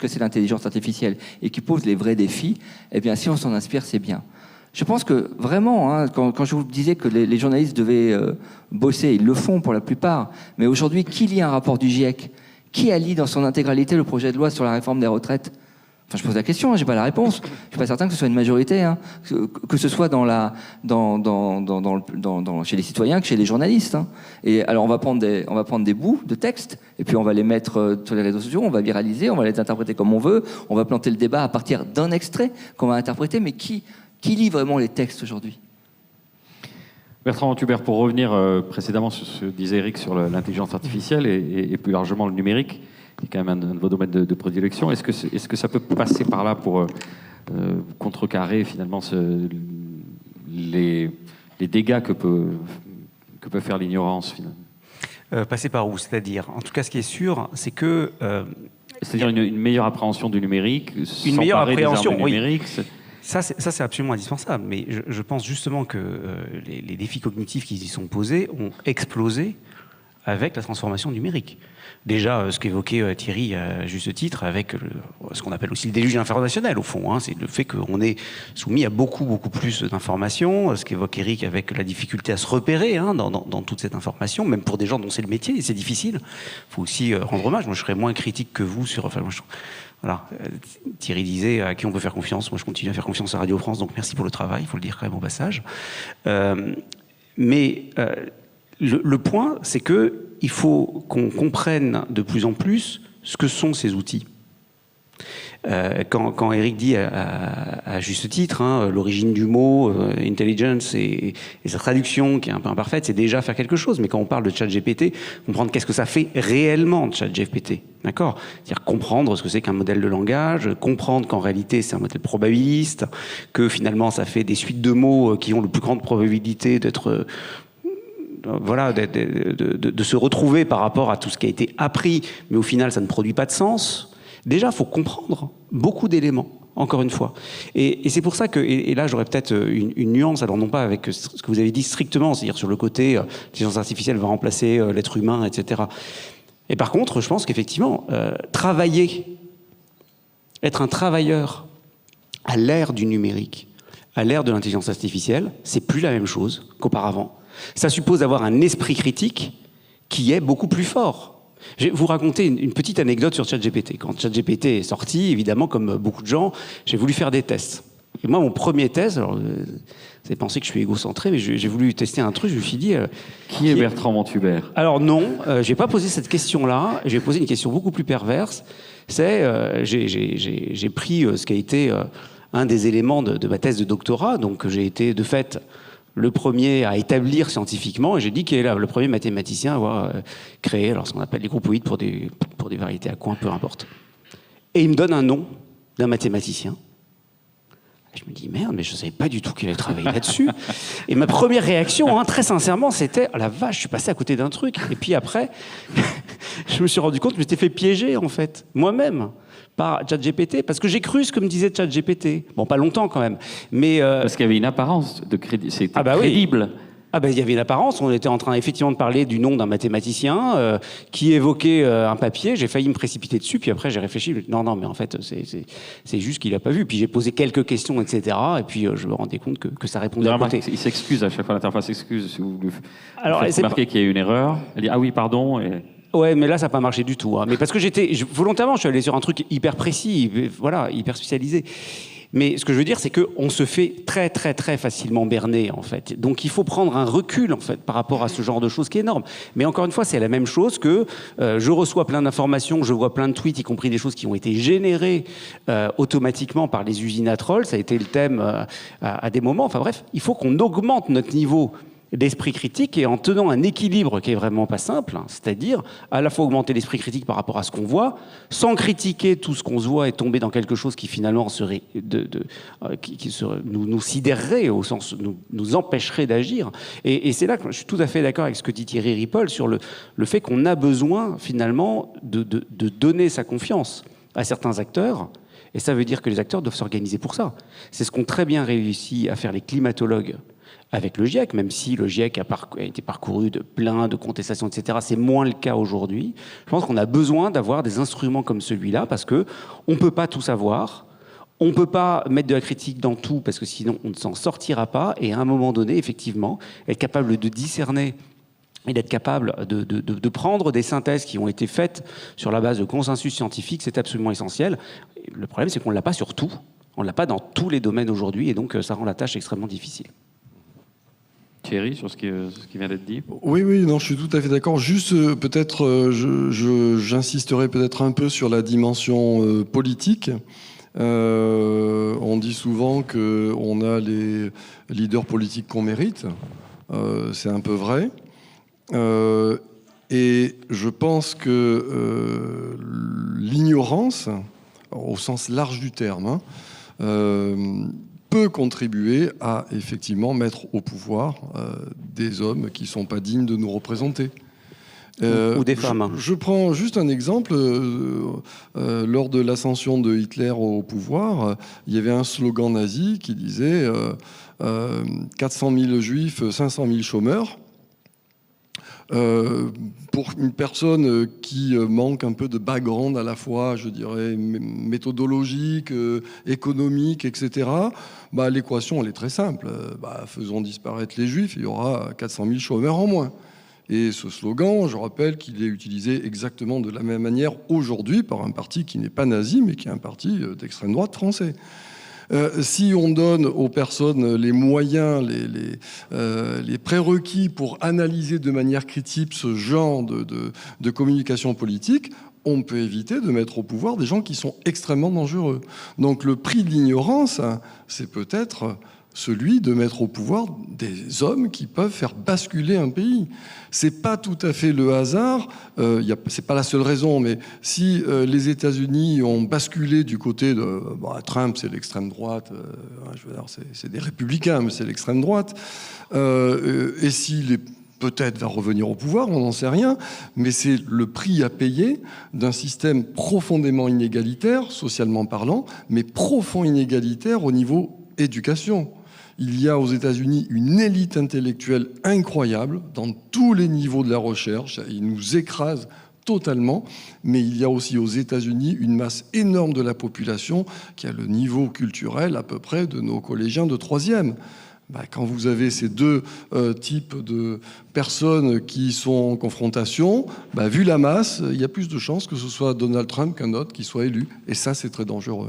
c'est l'intelligence artificielle et qui posent les vrais défis, eh bien si on s'en inspire, c'est bien. Je pense que vraiment, hein, quand je vous disais que les journalistes devaient bosser, ils le font pour la plupart, mais aujourd'hui, qui lit un rapport du GIEC? Qui a lu dans son intégralité le projet de loi sur la réforme des retraites? Enfin, je pose la question, hein, j'ai pas la réponse. Je suis pas certain que ce soit une majorité, hein, que ce soit chez les citoyens que chez les journalistes. Hein. Et alors, on va prendre des bouts de texte, et puis on va les mettre sur les réseaux sociaux, on va viraliser, on va les interpréter comme on veut, on va planter le débat à partir d'un extrait qu'on va interpréter. Mais qui lit vraiment les textes aujourd'hui? Bertrand Hubert, pour revenir précédemment sur ce que disait Éric sur l'intelligence artificielle et plus largement le numérique, qui est quand même un de vos domaines de prédilection. Est-ce que ça peut passer par là pour contrecarrer finalement les dégâts que peut faire l'ignorance finalement? Passer par où? C'est-à-dire, en tout cas, ce qui est sûr, c'est que... c'est-à-dire une meilleure appréhension du numérique, une meilleure appréhension, du numérique, oui. Ça, c'est absolument indispensable. Mais je pense justement que les défis cognitifs qui y sont posés ont explosé avec la transformation numérique. Déjà, ce qu'évoquait Thierry à juste titre, avec ce qu'on appelle aussi le déluge informationnel, au fond, hein, c'est le fait qu'on est soumis à beaucoup plus d'informations, ce qu'évoque Eric avec la difficulté à se repérer hein, dans toute cette information, même pour des gens dont c'est le métier, et c'est difficile. Il faut aussi rendre hommage. Moi, je serais moins critique que vous sur... Enfin, voilà. Thierry disait à qui on peut faire confiance. Moi, je continue à faire confiance à Radio France, donc merci pour le travail, il faut le dire quand même au passage. Mais le point, c'est qu'il faut qu'on comprenne de plus en plus ce que sont ces outils. Quand Eric dit à juste titre, hein, l'origine du mot intelligence et sa traduction qui est un peu imparfaite, c'est déjà faire quelque chose. Mais quand on parle de ChatGPT, comprendre qu'est-ce que ça fait réellement de ChatGPT, d'accord ? C'est-à-dire comprendre ce que c'est qu'un modèle de langage, comprendre qu'en réalité c'est un modèle probabiliste, que finalement ça fait des suites de mots qui ont le plus grande probabilité d'être voilà, de se retrouver par rapport à tout ce qui a été appris, mais au final ça ne produit pas de sens. Déjà, il faut comprendre beaucoup d'éléments, encore une fois. Et c'est pour ça que, et là j'aurais peut-être une nuance, alors non pas avec ce que vous avez dit strictement, c'est-à-dire sur le côté l'intelligence artificielle va remplacer l'être humain, etc. Et par contre, je pense qu'effectivement, travailler, être un travailleur à l'ère du numérique, à l'ère de l'intelligence artificielle, c'est plus la même chose qu'auparavant. Ça suppose d'avoir un esprit critique qui est beaucoup plus fort. Je vais vous raconter une petite anecdote sur ChatGPT. Quand ChatGPT est sorti, évidemment, comme beaucoup de gens, j'ai voulu faire des tests. Et moi, mon premier test, alors, vous avez pensé que je suis égocentré, mais j'ai voulu tester un truc, je me suis dit... Qui est Bertrand Montubert ? Alors non, je n'ai pas posé cette question-là, j'ai posé une question beaucoup plus perverse. C'est, j'ai pris ce qui a été un des éléments de ma thèse de doctorat, donc j'ai été de fait... le premier à établir scientifiquement, et j'ai dit qu'il est le premier mathématicien à avoir créé alors, ce qu'on appelle les groupoïdes pour des variétés à coins, peu importe. Et il me donne un nom d'un mathématicien. Je me dis, merde, mais je ne savais pas du tout qu'il allait travailler là-dessus. Et ma première réaction, hein, très sincèrement, c'était, oh la vache, je suis passé à côté d'un truc. Et puis après, je me suis rendu compte que je m'étais fait piéger, en fait, moi-même, par ChatGPT, parce que j'ai cru ce que me disait ChatGPT. Bon, pas longtemps quand même, mais... Parce qu'il y avait une apparence de crédit, c'était crédible. Oui. Ah ben, il y avait une apparence, on était en train effectivement de parler du nom d'un mathématicien qui évoquait un papier, j'ai failli me précipiter dessus, puis après j'ai réfléchi, non, mais en fait c'est juste qu'il n'a pas vu, puis j'ai posé quelques questions, etc., et puis je me rendais compte que ça répondait à côté. Il s'excuse à chaque fois, l'interface s'excuse, si vous Alors, faites remarquer qu'il y a eu une erreur, elle dit « Ah oui, pardon », et... Ouais, mais là, ça n'a pas marché du tout. Hein. Mais parce que volontairement, je suis allé sur un truc hyper précis, voilà, hyper spécialisé. Mais ce que je veux dire, c'est qu'on se fait très, très, très facilement berner, en fait. Donc, il faut prendre un recul, en fait, par rapport à ce genre de choses qui est énorme. Mais encore une fois, c'est la même chose que je reçois plein d'informations, je vois plein de tweets, y compris des choses qui ont été générées automatiquement par les usines à trolls. Ça a été le thème à des moments. Enfin bref, il faut qu'on augmente notre niveau d'esprit critique et en tenant un équilibre qui est vraiment pas simple, hein, c'est-à-dire à la fois augmenter l'esprit critique par rapport à ce qu'on voit, sans critiquer tout ce qu'on se voit et tomber dans quelque chose qui finalement serait nous sidérerait, au sens nous empêcherait d'agir. Et c'est là que je suis tout à fait d'accord avec ce que dit Thierry Ripoll sur le fait qu'on a besoin finalement de donner sa confiance à certains acteurs. Et ça veut dire que les acteurs doivent s'organiser pour ça. C'est ce qu'ont très bien réussi à faire les climatologues avec le GIEC, même si le GIEC a été parcouru de plein de contestations, etc. C'est moins le cas aujourd'hui. Je pense qu'on a besoin d'avoir des instruments comme celui-là parce qu'on ne peut pas tout savoir, on ne peut pas mettre de la critique dans tout parce que sinon on ne s'en sortira pas. Et à un moment donné, effectivement, être capable de discerner et d'être capable de prendre des synthèses qui ont été faites sur la base de consensus scientifiques, c'est absolument essentiel. Et le problème, c'est qu'on ne l'a pas sur tout. On ne l'a pas dans tous les domaines aujourd'hui et donc ça rend la tâche extrêmement difficile. Thierry, sur ce qui vient d'être dit. Oui, non, je suis tout à fait d'accord. Juste, peut-être, j'insisterai peut-être un peu sur la dimension politique. On dit souvent qu'on a les leaders politiques qu'on mérite. C'est un peu vrai. Et je pense que l'ignorance, au sens large du terme, peut contribuer à effectivement mettre au pouvoir des hommes qui ne sont pas dignes de nous représenter. Ou des femmes. Je prends juste un exemple. Lors de l'ascension de Hitler au pouvoir, il y avait un slogan nazi qui disait 400 000 juifs, 500 000 chômeurs. Pour une personne qui manque un peu de background à la fois, je dirais, méthodologique, économique, etc., l'équation, elle est très simple. Faisons disparaître les Juifs, il y aura 400 000 chômeurs en moins. Et ce slogan, je rappelle qu'il est utilisé exactement de la même manière aujourd'hui par un parti qui n'est pas nazi, mais qui est un parti d'extrême droite français. Si on donne aux personnes les moyens, les prérequis pour analyser de manière critique ce genre de communication politique, on peut éviter de mettre au pouvoir des gens qui sont extrêmement dangereux. Donc le prix de l'ignorance, c'est peut-être celui de mettre au pouvoir des hommes qui peuvent faire basculer un pays. C'est pas tout à fait le hasard, c'est pas la seule raison, mais si les États-Unis ont basculé du côté de Trump, c'est l'extrême droite, je veux dire, c'est des républicains, mais c'est l'extrême droite, et s'il est peut-être va revenir au pouvoir, on n'en sait rien, mais c'est le prix à payer d'un système profondément inégalitaire, socialement parlant, mais profond inégalitaire au niveau éducation. Il y a aux États-Unis une élite intellectuelle incroyable dans tous les niveaux de la recherche. Ils nous écrasent totalement. Mais il y a aussi aux États-Unis une masse énorme de la population qui a le niveau culturel à peu près de nos collégiens de 3e. Quand vous avez ces deux types de personnes qui sont en confrontation, vu la masse, il y a plus de chances que ce soit Donald Trump qu'un autre qui soit élu. Et ça, c'est très dangereux.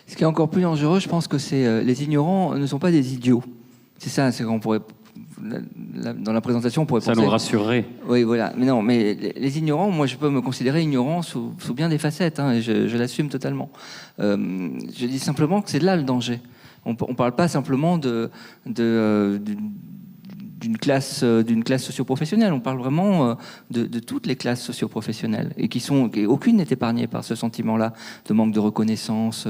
Ce qui est encore plus dangereux, je pense que c'est les ignorants ne sont pas des idiots. C'est ça, c'est qu'on pourrait... Dans la présentation, on pourrait penser... Ça nous rassurerait. Oui, voilà. Mais non, mais les ignorants, moi, je peux me considérer ignorant sous bien des facettes, et je l'assume totalement. Je dis simplement que c'est là le danger. On ne parle pas simplement d'une classe socio-professionnelle, on parle vraiment de toutes les classes socio-professionnelles et aucune n'est épargnée par ce sentiment-là de manque de reconnaissance,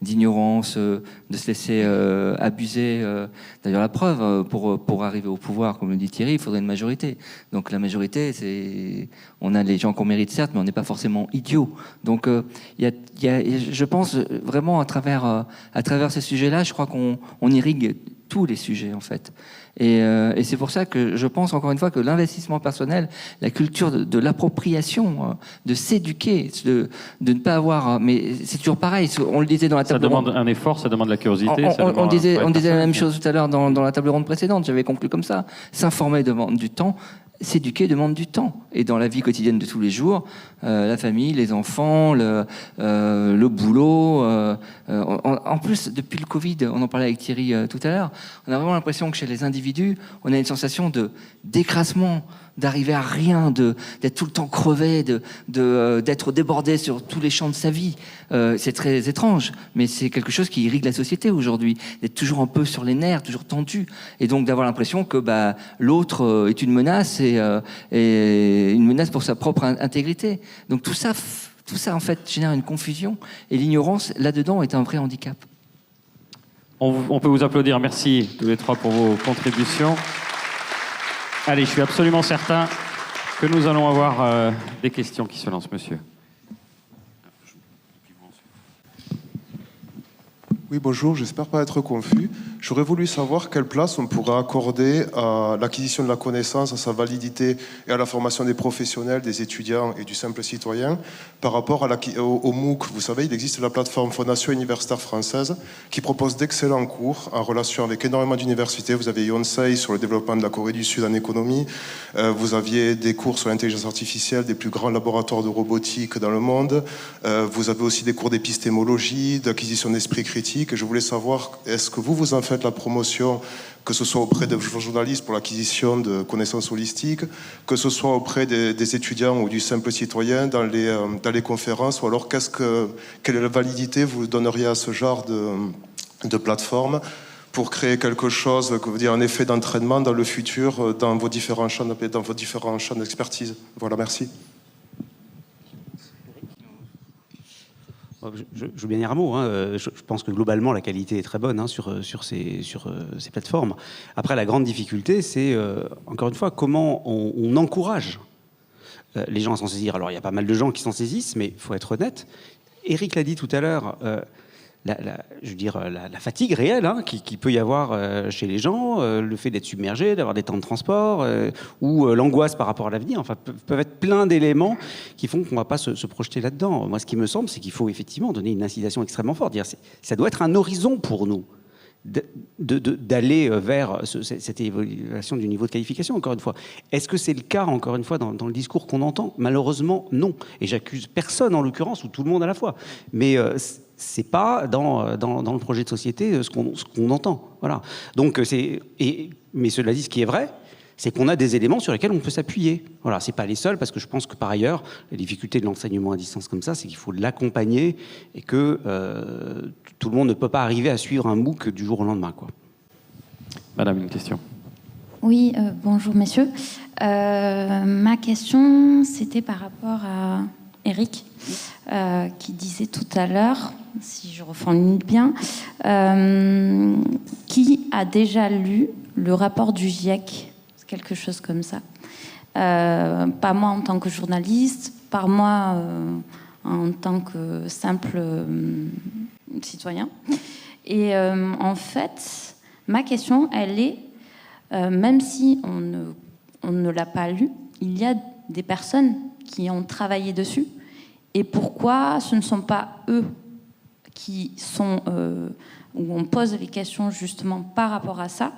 d'ignorance, de se laisser abuser. D'ailleurs, la preuve, pour arriver au pouvoir, comme le dit Thierry, il faudrait une majorité. Donc la majorité, on a les gens qu'on mérite certes, mais on n'est pas forcément idiots. Donc je pense vraiment à travers ces sujets-là, je crois qu'on irrigue tous les sujets en fait. Et c'est pour ça que je pense encore une fois que l'investissement personnel, la culture de l'appropriation, de s'éduquer, de ne pas avoir... Mais c'est toujours pareil, on le disait dans la table ronde. Ça demande un effort, ça demande de la curiosité. On disait la même chose tout à l'heure dans la table ronde précédente, j'avais conclu comme ça. S'informer demande du temps, s'éduquer demande du temps. Et dans la vie quotidienne de tous les jours, la famille, les enfants, le boulot. En plus, depuis le Covid, on en parlait avec Thierry tout à l'heure, on a vraiment l'impression que chez les individus, on a une sensation d'écrasement, d'arriver à rien, d'être tout le temps crevé, d'être débordé sur tous les champs de sa vie. C'est très étrange, mais c'est quelque chose qui irrigue la société aujourd'hui, d'être toujours un peu sur les nerfs, toujours tendu, et donc d'avoir l'impression que l'autre est une menace et une menace pour sa propre intégrité. Donc tout ça en fait génère une confusion, et l'ignorance là-dedans est un vrai handicap. On peut vous applaudir. Merci tous les trois pour vos contributions. Allez, je suis absolument certain que nous allons avoir des questions qui se lancent, monsieur. Oui, bonjour, j'espère pas être confus. J'aurais voulu savoir quelle place on pourrait accorder à l'acquisition de la connaissance, à sa validité et à la formation des professionnels, des étudiants et du simple citoyen par rapport au MOOC. Vous savez, il existe la plateforme Fondation Universitaire Française qui propose d'excellents cours en relation avec énormément d'universités. Vous avez Yonsei sur le développement de la Corée du Sud en économie. Vous aviez des cours sur l'intelligence artificielle, des plus grands laboratoires de robotique dans le monde. Vous avez aussi des cours d'épistémologie, d'acquisition d'esprit critique. Et je voulais savoir, est-ce que vous en faites la promotion, que ce soit auprès de journalistes pour l'acquisition de connaissances holistiques, que ce soit auprès des étudiants ou du simple citoyen dans les conférences, ou alors quelle est la validité vous donneriez à ce genre de plateforme pour créer quelque chose, un effet d'entraînement dans le futur, dans vos différents champs d'expertise. Voilà, merci. Je veux bien dire un mot. Je pense que globalement, la qualité est très bonne sur ces plateformes. Après, la grande difficulté, c'est, encore une fois, comment on encourage les gens à s'en saisir. Alors, il y a pas mal de gens qui s'en saisissent, mais il faut être honnête. Éric l'a dit tout à l'heure, la fatigue réelle qui peut y avoir chez les gens, le fait d'être submergé, d'avoir des temps de transport, ou l'angoisse par rapport à l'avenir. Enfin, peuvent être plein d'éléments qui font qu'on ne va pas se projeter là-dedans. Moi, ce qui me semble, c'est qu'il faut effectivement donner une incitation extrêmement forte. Ça doit être un horizon pour nous d'aller vers cette évaluation du niveau de qualification, encore une fois. Est-ce que c'est le cas, encore une fois, dans le discours qu'on entend ? Malheureusement, non. Et j'accuse personne, en l'occurrence, ou tout le monde à la fois. Mais c'est pas dans le projet de société ce qu'on entend. Voilà. Donc, mais cela dit, ce qui est vrai, c'est qu'on a des éléments sur lesquels on peut s'appuyer. Voilà, c'est pas les seuls, parce que je pense que par ailleurs, la difficulté de l'enseignement à distance comme ça, c'est qu'il faut l'accompagner et que tout le monde ne peut pas arriver à suivre un MOOC du jour au lendemain, quoi. Madame, une question. Oui, bonjour messieurs. Ma question, c'était par rapport à Eric, qui disait tout à l'heure, si je reformule bien, qui a déjà lu le rapport du GIEC, quelque chose comme ça. Pas moi en tant que journaliste, pas moi en tant que simple citoyen. Et en fait, ma question, elle est, même si on ne l'a pas lu, il y a des personnes qui ont travaillé dessus. Et pourquoi ce ne sont pas eux qui sont, où on pose les questions justement par rapport à ça,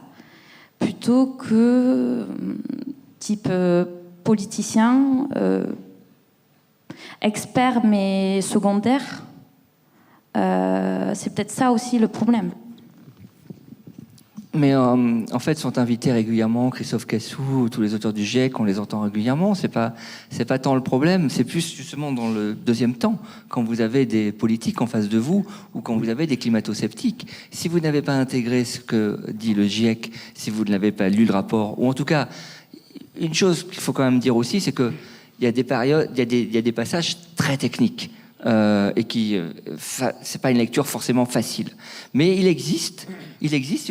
plutôt que type politicien, expert mais secondaire. C'est peut-être ça aussi le problème. Mais en fait, sont invités régulièrement Christophe Cassou, tous les auteurs du GIEC, on les entend régulièrement. C'est pas tant le problème, c'est plus justement dans le deuxième temps, quand vous avez des politiques en face de vous ou quand vous avez des climato-sceptiques. Si vous n'avez pas intégré ce que dit le GIEC, si vous n'avez pas lu le rapport, ou en tout cas, une chose qu'il faut quand même dire aussi, c'est que il y a des périodes, il y a des passages très techniques. Et qui c'est pas une lecture forcément facile, mais il existe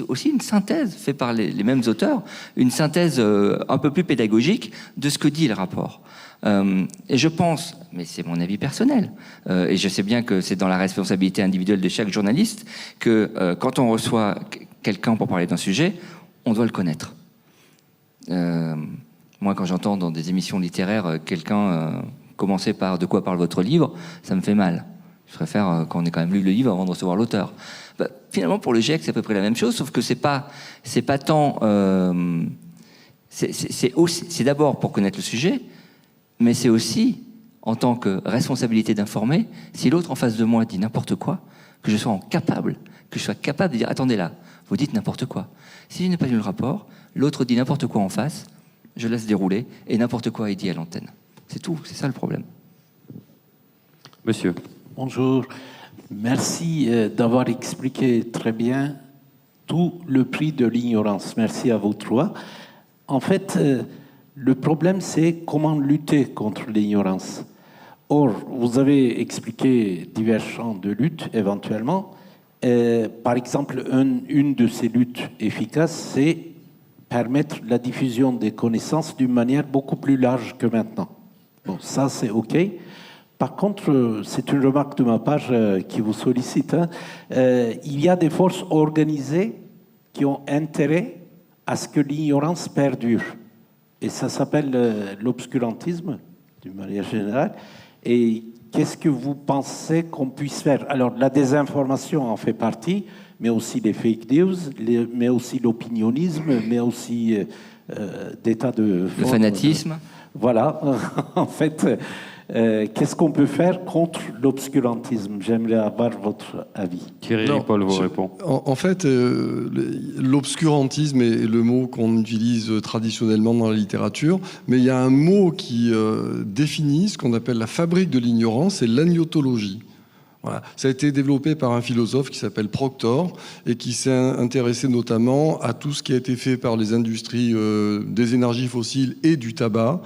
aussi une synthèse faite par les mêmes auteurs, une synthèse un peu plus pédagogique de ce que dit le rapport. Et je pense, mais c'est mon avis personnel, et je sais bien que c'est dans la responsabilité individuelle de chaque journaliste, que quand on reçoit quelqu'un pour parler d'un sujet, on doit le connaître. Moi, quand j'entends dans des émissions littéraires quelqu'un commencer par « de quoi parle votre livre », ça me fait mal. Je préfère qu'on ait quand même lu le livre avant de recevoir l'auteur. Finalement, pour le GIEC, c'est à peu près la même chose, sauf que c'est pas tant... c'est d'abord pour connaître le sujet, mais c'est aussi, en tant que responsabilité d'informer, si l'autre en face de moi dit n'importe quoi, que je sois capable de dire « attendez là, vous dites n'importe quoi ». Si je n'ai pas lu le rapport, l'autre dit n'importe quoi en face, je laisse dérouler, et n'importe quoi est dit à l'antenne. C'est tout, c'est ça le problème. Monsieur. Bonjour. Merci d'avoir expliqué très bien tout le prix de l'ignorance. Merci à vous trois. En fait, le problème, c'est comment lutter contre l'ignorance. Or, vous avez expliqué divers champs de lutte, éventuellement. Par exemple, une de ces luttes efficaces, c'est permettre la diffusion des connaissances d'une manière beaucoup plus large que maintenant. Bon, ça, c'est OK. Par contre, c'est une remarque de ma part qui vous sollicite. Il y a des forces organisées qui ont intérêt à ce que l'ignorance perdure. Et ça s'appelle l'obscurantisme, d'une manière générale. Et qu'est-ce que vous pensez qu'on puisse faire ? Alors, la désinformation en fait partie, mais aussi les fake news, mais aussi l'opinionnisme, mais aussi des tas de... Le fanatisme. Voilà, en fait, qu'est-ce qu'on peut faire contre l'obscurantisme ? J'aimerais avoir votre avis. Thierry Paul vous répond. En fait, l'obscurantisme est le mot qu'on utilise traditionnellement dans la littérature, mais il y a un mot qui définit ce qu'on appelle la fabrique de l'ignorance, c'est l'agnontologie. Voilà. Ça a été développé par un philosophe qui s'appelle Proctor et qui s'est intéressé notamment à tout ce qui a été fait par les industries des énergies fossiles et du tabac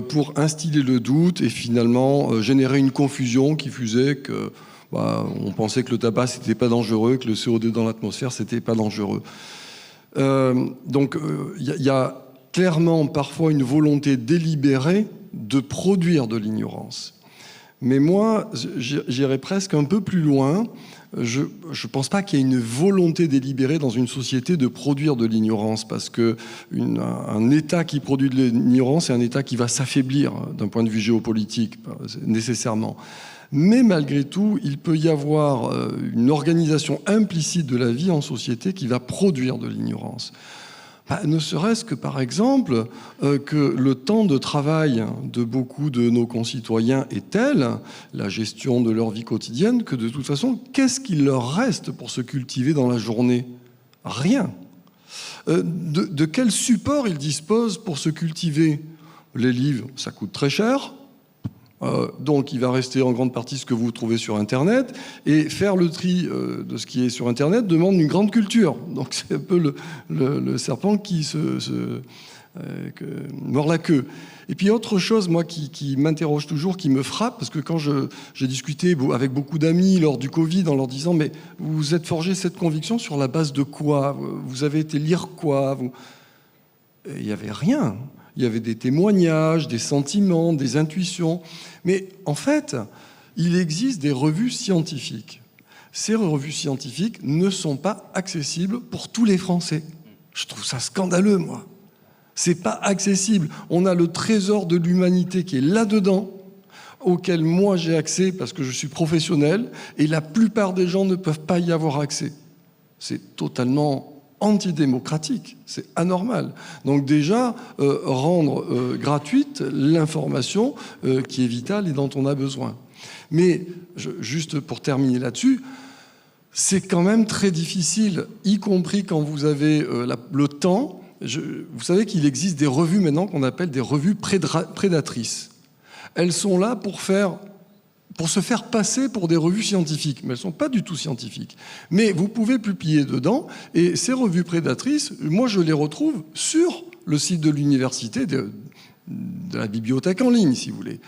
pour instiller le doute et finalement générer une confusion qui faisait que on pensait que le tabac c'était pas dangereux, que le CO2 dans l'atmosphère c'était pas dangereux. Donc il y a clairement parfois une volonté délibérée de produire de l'ignorance. Mais moi, j'irais presque un peu plus loin. Je ne pense pas qu'il y ait une volonté délibérée dans une société de produire de l'ignorance, parce qu'un État qui produit de l'ignorance est un État qui va s'affaiblir d'un point de vue géopolitique, nécessairement. Mais malgré tout, il peut y avoir une organisation implicite de la vie en société qui va produire de l'ignorance. Ne serait-ce que, par exemple, que le temps de travail de beaucoup de nos concitoyens est tel, la gestion de leur vie quotidienne, que de toute façon, qu'est-ce qu'il leur reste pour se cultiver dans la journée? Rien. De quel support ils disposent pour se cultiver? Les livres, ça coûte très cher. Donc il va rester en grande partie ce que vous trouvez sur Internet, et faire le tri de ce qui est sur Internet demande une grande culture. Donc c'est un peu le serpent qui mord la queue. Et puis autre chose, moi, qui m'interroge toujours, qui me frappe, parce que quand j'ai discuté avec beaucoup d'amis lors du Covid en leur disant « Mais vous vous êtes forgé cette conviction sur la base de quoi? Vous avez été lire quoi ?» Il n'y avait rien. Il y avait des témoignages, des sentiments, des intuitions. Mais en fait, il existe des revues scientifiques. Ces revues scientifiques ne sont pas accessibles pour tous les Français. Je trouve ça scandaleux, moi. C'est pas accessible. On a le trésor de l'humanité qui est là-dedans, auquel moi j'ai accès parce que je suis professionnel, et la plupart des gens ne peuvent pas y avoir accès. C'est totalement antidémocratique, c'est anormal. Donc déjà, rendre gratuite l'information qui est vitale et dont on a besoin. Mais, juste pour terminer là-dessus, c'est quand même très difficile, y compris quand vous avez le temps. Vous savez qu'il existe des revues maintenant qu'on appelle des revues prédatrices. Elles sont là pour se faire passer pour des revues scientifiques, mais elles ne sont pas du tout scientifiques. Mais vous pouvez publier dedans, et ces revues prédatrices, moi je les retrouve sur le site de l'université, de la bibliothèque en ligne, si vous voulez.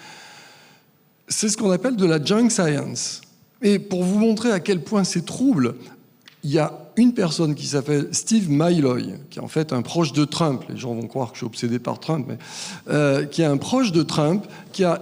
C'est ce qu'on appelle de la junk science. Et pour vous montrer à quel point c'est trouble, il y a une personne qui s'appelle Steve Milloy, qui est en fait un proche de Trump, les gens vont croire que je suis obsédé par Trump, mais qui est un proche de Trump, qui a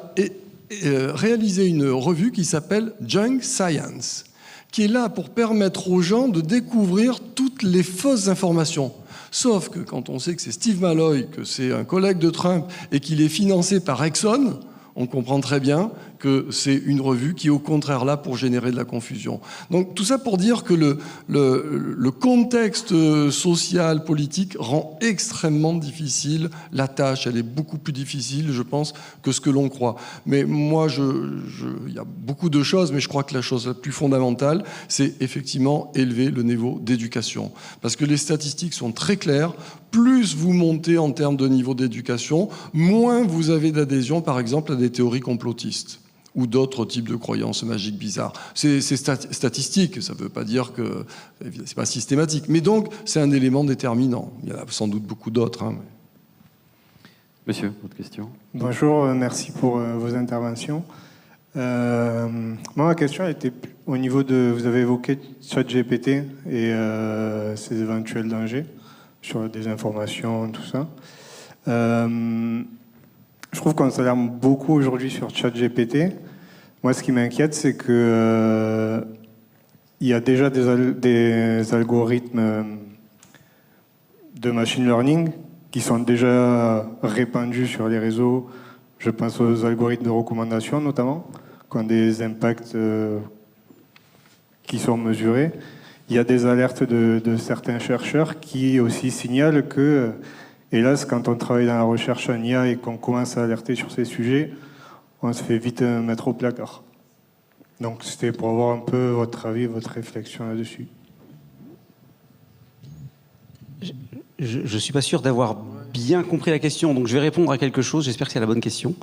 réalisé une revue qui s'appelle Junk Science, qui est là pour permettre aux gens de découvrir toutes les fausses informations. Sauf que quand on sait que c'est Steve Milloy, que c'est un collègue de Trump et qu'il est financé par Exxon, on comprend très bien que c'est une revue qui est au contraire là pour générer de la confusion. Donc tout ça pour dire que le contexte social, politique rend extrêmement difficile la tâche. Elle est beaucoup plus difficile, je pense, que ce que l'on croit. Mais moi, il y a beaucoup de choses, mais je crois que la chose la plus fondamentale, c'est effectivement élever le niveau d'éducation. Parce que les statistiques sont très claires. Plus vous montez en termes de niveau d'éducation, moins vous avez d'adhésion, par exemple, à des théories complotistes ou d'autres types de croyances magiques bizarres. C'est statistique, ça ne veut pas dire que c'est pas systématique. Mais donc, c'est un élément déterminant. Il y en a sans doute beaucoup d'autres. Hein, mais... Monsieur, votre question? Bonjour, merci pour vos interventions. Moi, ma question était au niveau de... Vous avez évoqué ChatGPT et ses éventuels dangers sur la désinformation, tout ça. Je trouve qu'on s'alarme beaucoup aujourd'hui sur ChatGPT. Moi, ce qui m'inquiète, c'est que il y a déjà des algorithmes de machine learning qui sont déjà répandus sur les réseaux. Je pense aux algorithmes de recommandation, notamment, qui ont des impacts qui sont mesurés. Il y a des alertes de certains chercheurs qui aussi signalent que, hélas, quand on travaille dans la recherche en IA et qu'on commence à alerter sur ces sujets, on se fait vite mettre au placard. Donc c'était pour avoir un peu votre avis, votre réflexion là-dessus. Je ne suis pas sûr d'avoir bien compris la question, donc je vais répondre à quelque chose, j'espère que c'est la bonne question.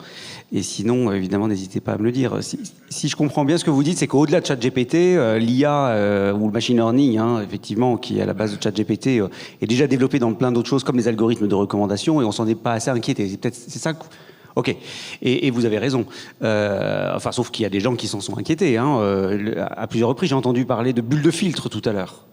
Et sinon, évidemment, n'hésitez pas à me le dire. Si je comprends bien ce que vous dites, c'est qu'au-delà de ChatGPT, l'IA ou le machine learning, effectivement, qui est à la base de ChatGPT, est déjà développé dans plein d'autres choses, comme les algorithmes de recommandation, et on s'en est pas assez inquiété. C'est ça que... Ok, et vous avez raison. Enfin, sauf qu'il y a des gens qui s'en sont inquiétés. À plusieurs reprises, j'ai entendu parler de bulles de filtre tout à l'heure,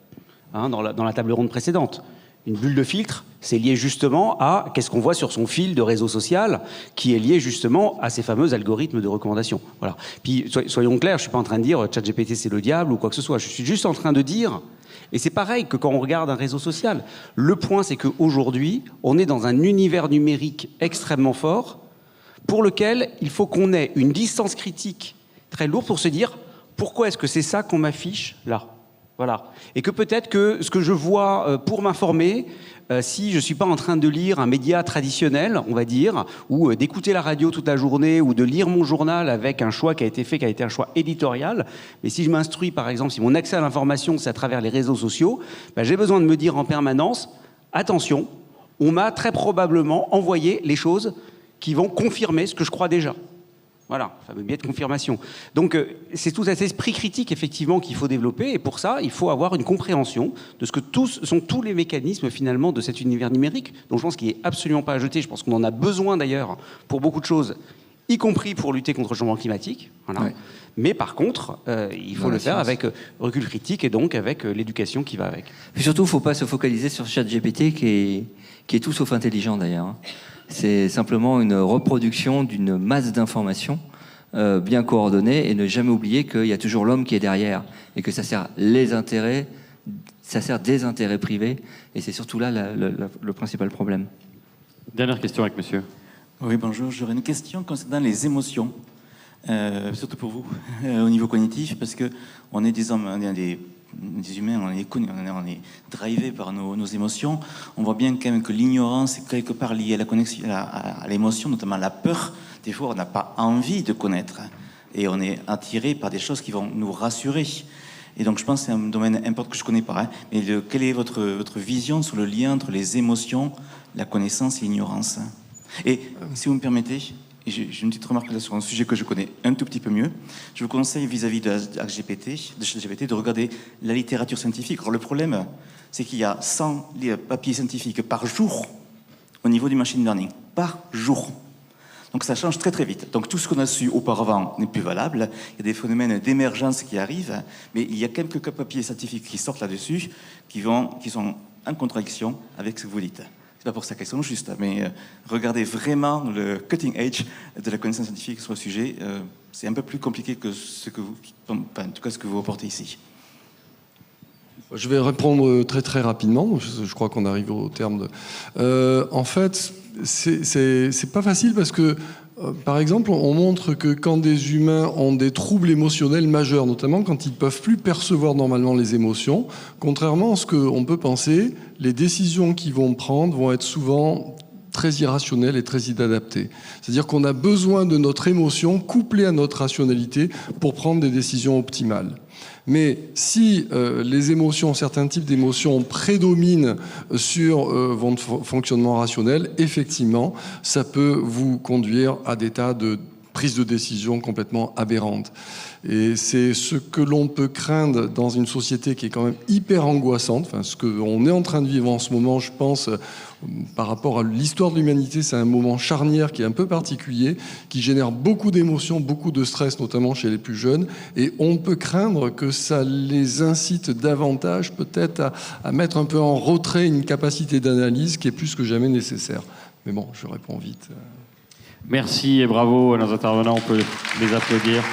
dans la table ronde précédente. Une bulle de filtre, c'est lié justement à qu'est-ce qu'on voit sur son fil de réseau social, qui est lié justement à ces fameux algorithmes de recommandation. Voilà. Puis soyons clairs, je suis pas en train de dire ChatGPT c'est le diable ou quoi que ce soit. Je suis juste en train de dire, et c'est pareil que quand on regarde un réseau social. Le point, c'est qu'aujourd'hui, on est dans un univers numérique extrêmement fort, pour lequel il faut qu'on ait une distance critique très lourde pour se dire pourquoi est-ce que c'est ça qu'on m'affiche là. Voilà. Et que peut-être que ce que je vois pour m'informer, si je ne suis pas en train de lire un média traditionnel, on va dire, ou d'écouter la radio toute la journée, ou de lire mon journal avec un choix qui a été fait, qui a été un choix éditorial, mais si je m'instruis, par exemple, si mon accès à l'information, c'est à travers les réseaux sociaux, j'ai besoin de me dire en permanence, attention, on m'a très probablement envoyé les choses qui vont confirmer ce que je crois déjà. Voilà, fameux biais de confirmation. Donc, c'est tout cet esprit critique, effectivement, qu'il faut développer. Et pour ça, il faut avoir une compréhension de ce que sont tous les mécanismes, finalement, de cet univers numérique, dont je pense qu'il n'est absolument pas à jeter. Je pense qu'on en a besoin, d'ailleurs, pour beaucoup de choses, y compris pour lutter contre le changement climatique. Voilà. Ouais. Mais par contre, il faut le faire avec recul critique et donc avec l'éducation qui va avec. Et surtout, il ne faut pas se focaliser sur ChatGPT, qui est tout sauf intelligent, d'ailleurs. C'est simplement une reproduction d'une masse d'informations bien coordonnées et ne jamais oublier qu'il y a toujours l'homme qui est derrière et que ça sert des intérêts privés et c'est surtout là le principal problème. Dernière question avec monsieur. Oui, bonjour. J'aurais une question concernant les émotions, surtout pour vous, au niveau cognitif, parce qu'on est des hommes, des humains, on est drivé par nos émotions. On voit bien quand même que l'ignorance est quelque part liée à la connexion, à l'émotion, notamment la peur. Des fois, on n'a pas envie de connaître et on est attiré par des choses qui vont nous rassurer. Et donc, je pense que c'est un domaine important que je ne connais pas. Mais quelle est votre vision sur le lien entre les émotions, la connaissance et l'ignorance? Et si vous me permettez, j'ai une petite remarque là sur un sujet que je connais un tout petit peu mieux. Je vous conseille vis-à-vis de ChatGPT de regarder la littérature scientifique. Alors le problème, c'est qu'il y a 100 papiers scientifiques par jour au niveau du machine learning. Par jour. Donc ça change très très vite. Donc tout ce qu'on a su auparavant n'est plus valable. Il y a des phénomènes d'émergence qui arrivent, mais il y a quelques papiers scientifiques qui sortent là-dessus qui sont en contradiction avec ce que vous dites. C'est pas pour ça qu'elles sont justes, mais regardez vraiment le cutting edge de la connaissance scientifique sur le sujet. C'est un peu plus compliqué que ce que vous apportez ici. Je vais répondre très très rapidement. Je crois qu'on arrive au terme de. En fait, c'est pas facile parce que, par exemple, on montre que quand des humains ont des troubles émotionnels majeurs, notamment quand ils ne peuvent plus percevoir normalement les émotions, contrairement à ce qu'on peut penser, les décisions qu'ils vont prendre vont être souvent très irrationnelles et très inadaptées. C'est-à-dire qu'on a besoin de notre émotion couplée à notre rationalité pour prendre des décisions optimales. Mais si les émotions, certains types d'émotions prédominent sur votre fonctionnement rationnel, effectivement, ça peut vous conduire à des tas de prises de décision complètement aberrantes. Et c'est ce que l'on peut craindre dans une société qui est quand même hyper angoissante. Enfin, ce qu'on est en train de vivre en ce moment, je pense, par rapport à l'histoire de l'humanité, c'est un moment charnière qui est un peu particulier, qui génère beaucoup d'émotions, beaucoup de stress, notamment chez les plus jeunes. Et on peut craindre que ça les incite davantage peut-être à mettre un peu en retrait une capacité d'analyse qui est plus que jamais nécessaire. Mais bon, je réponds vite. Merci et bravo à nos intervenants, on peut les applaudir.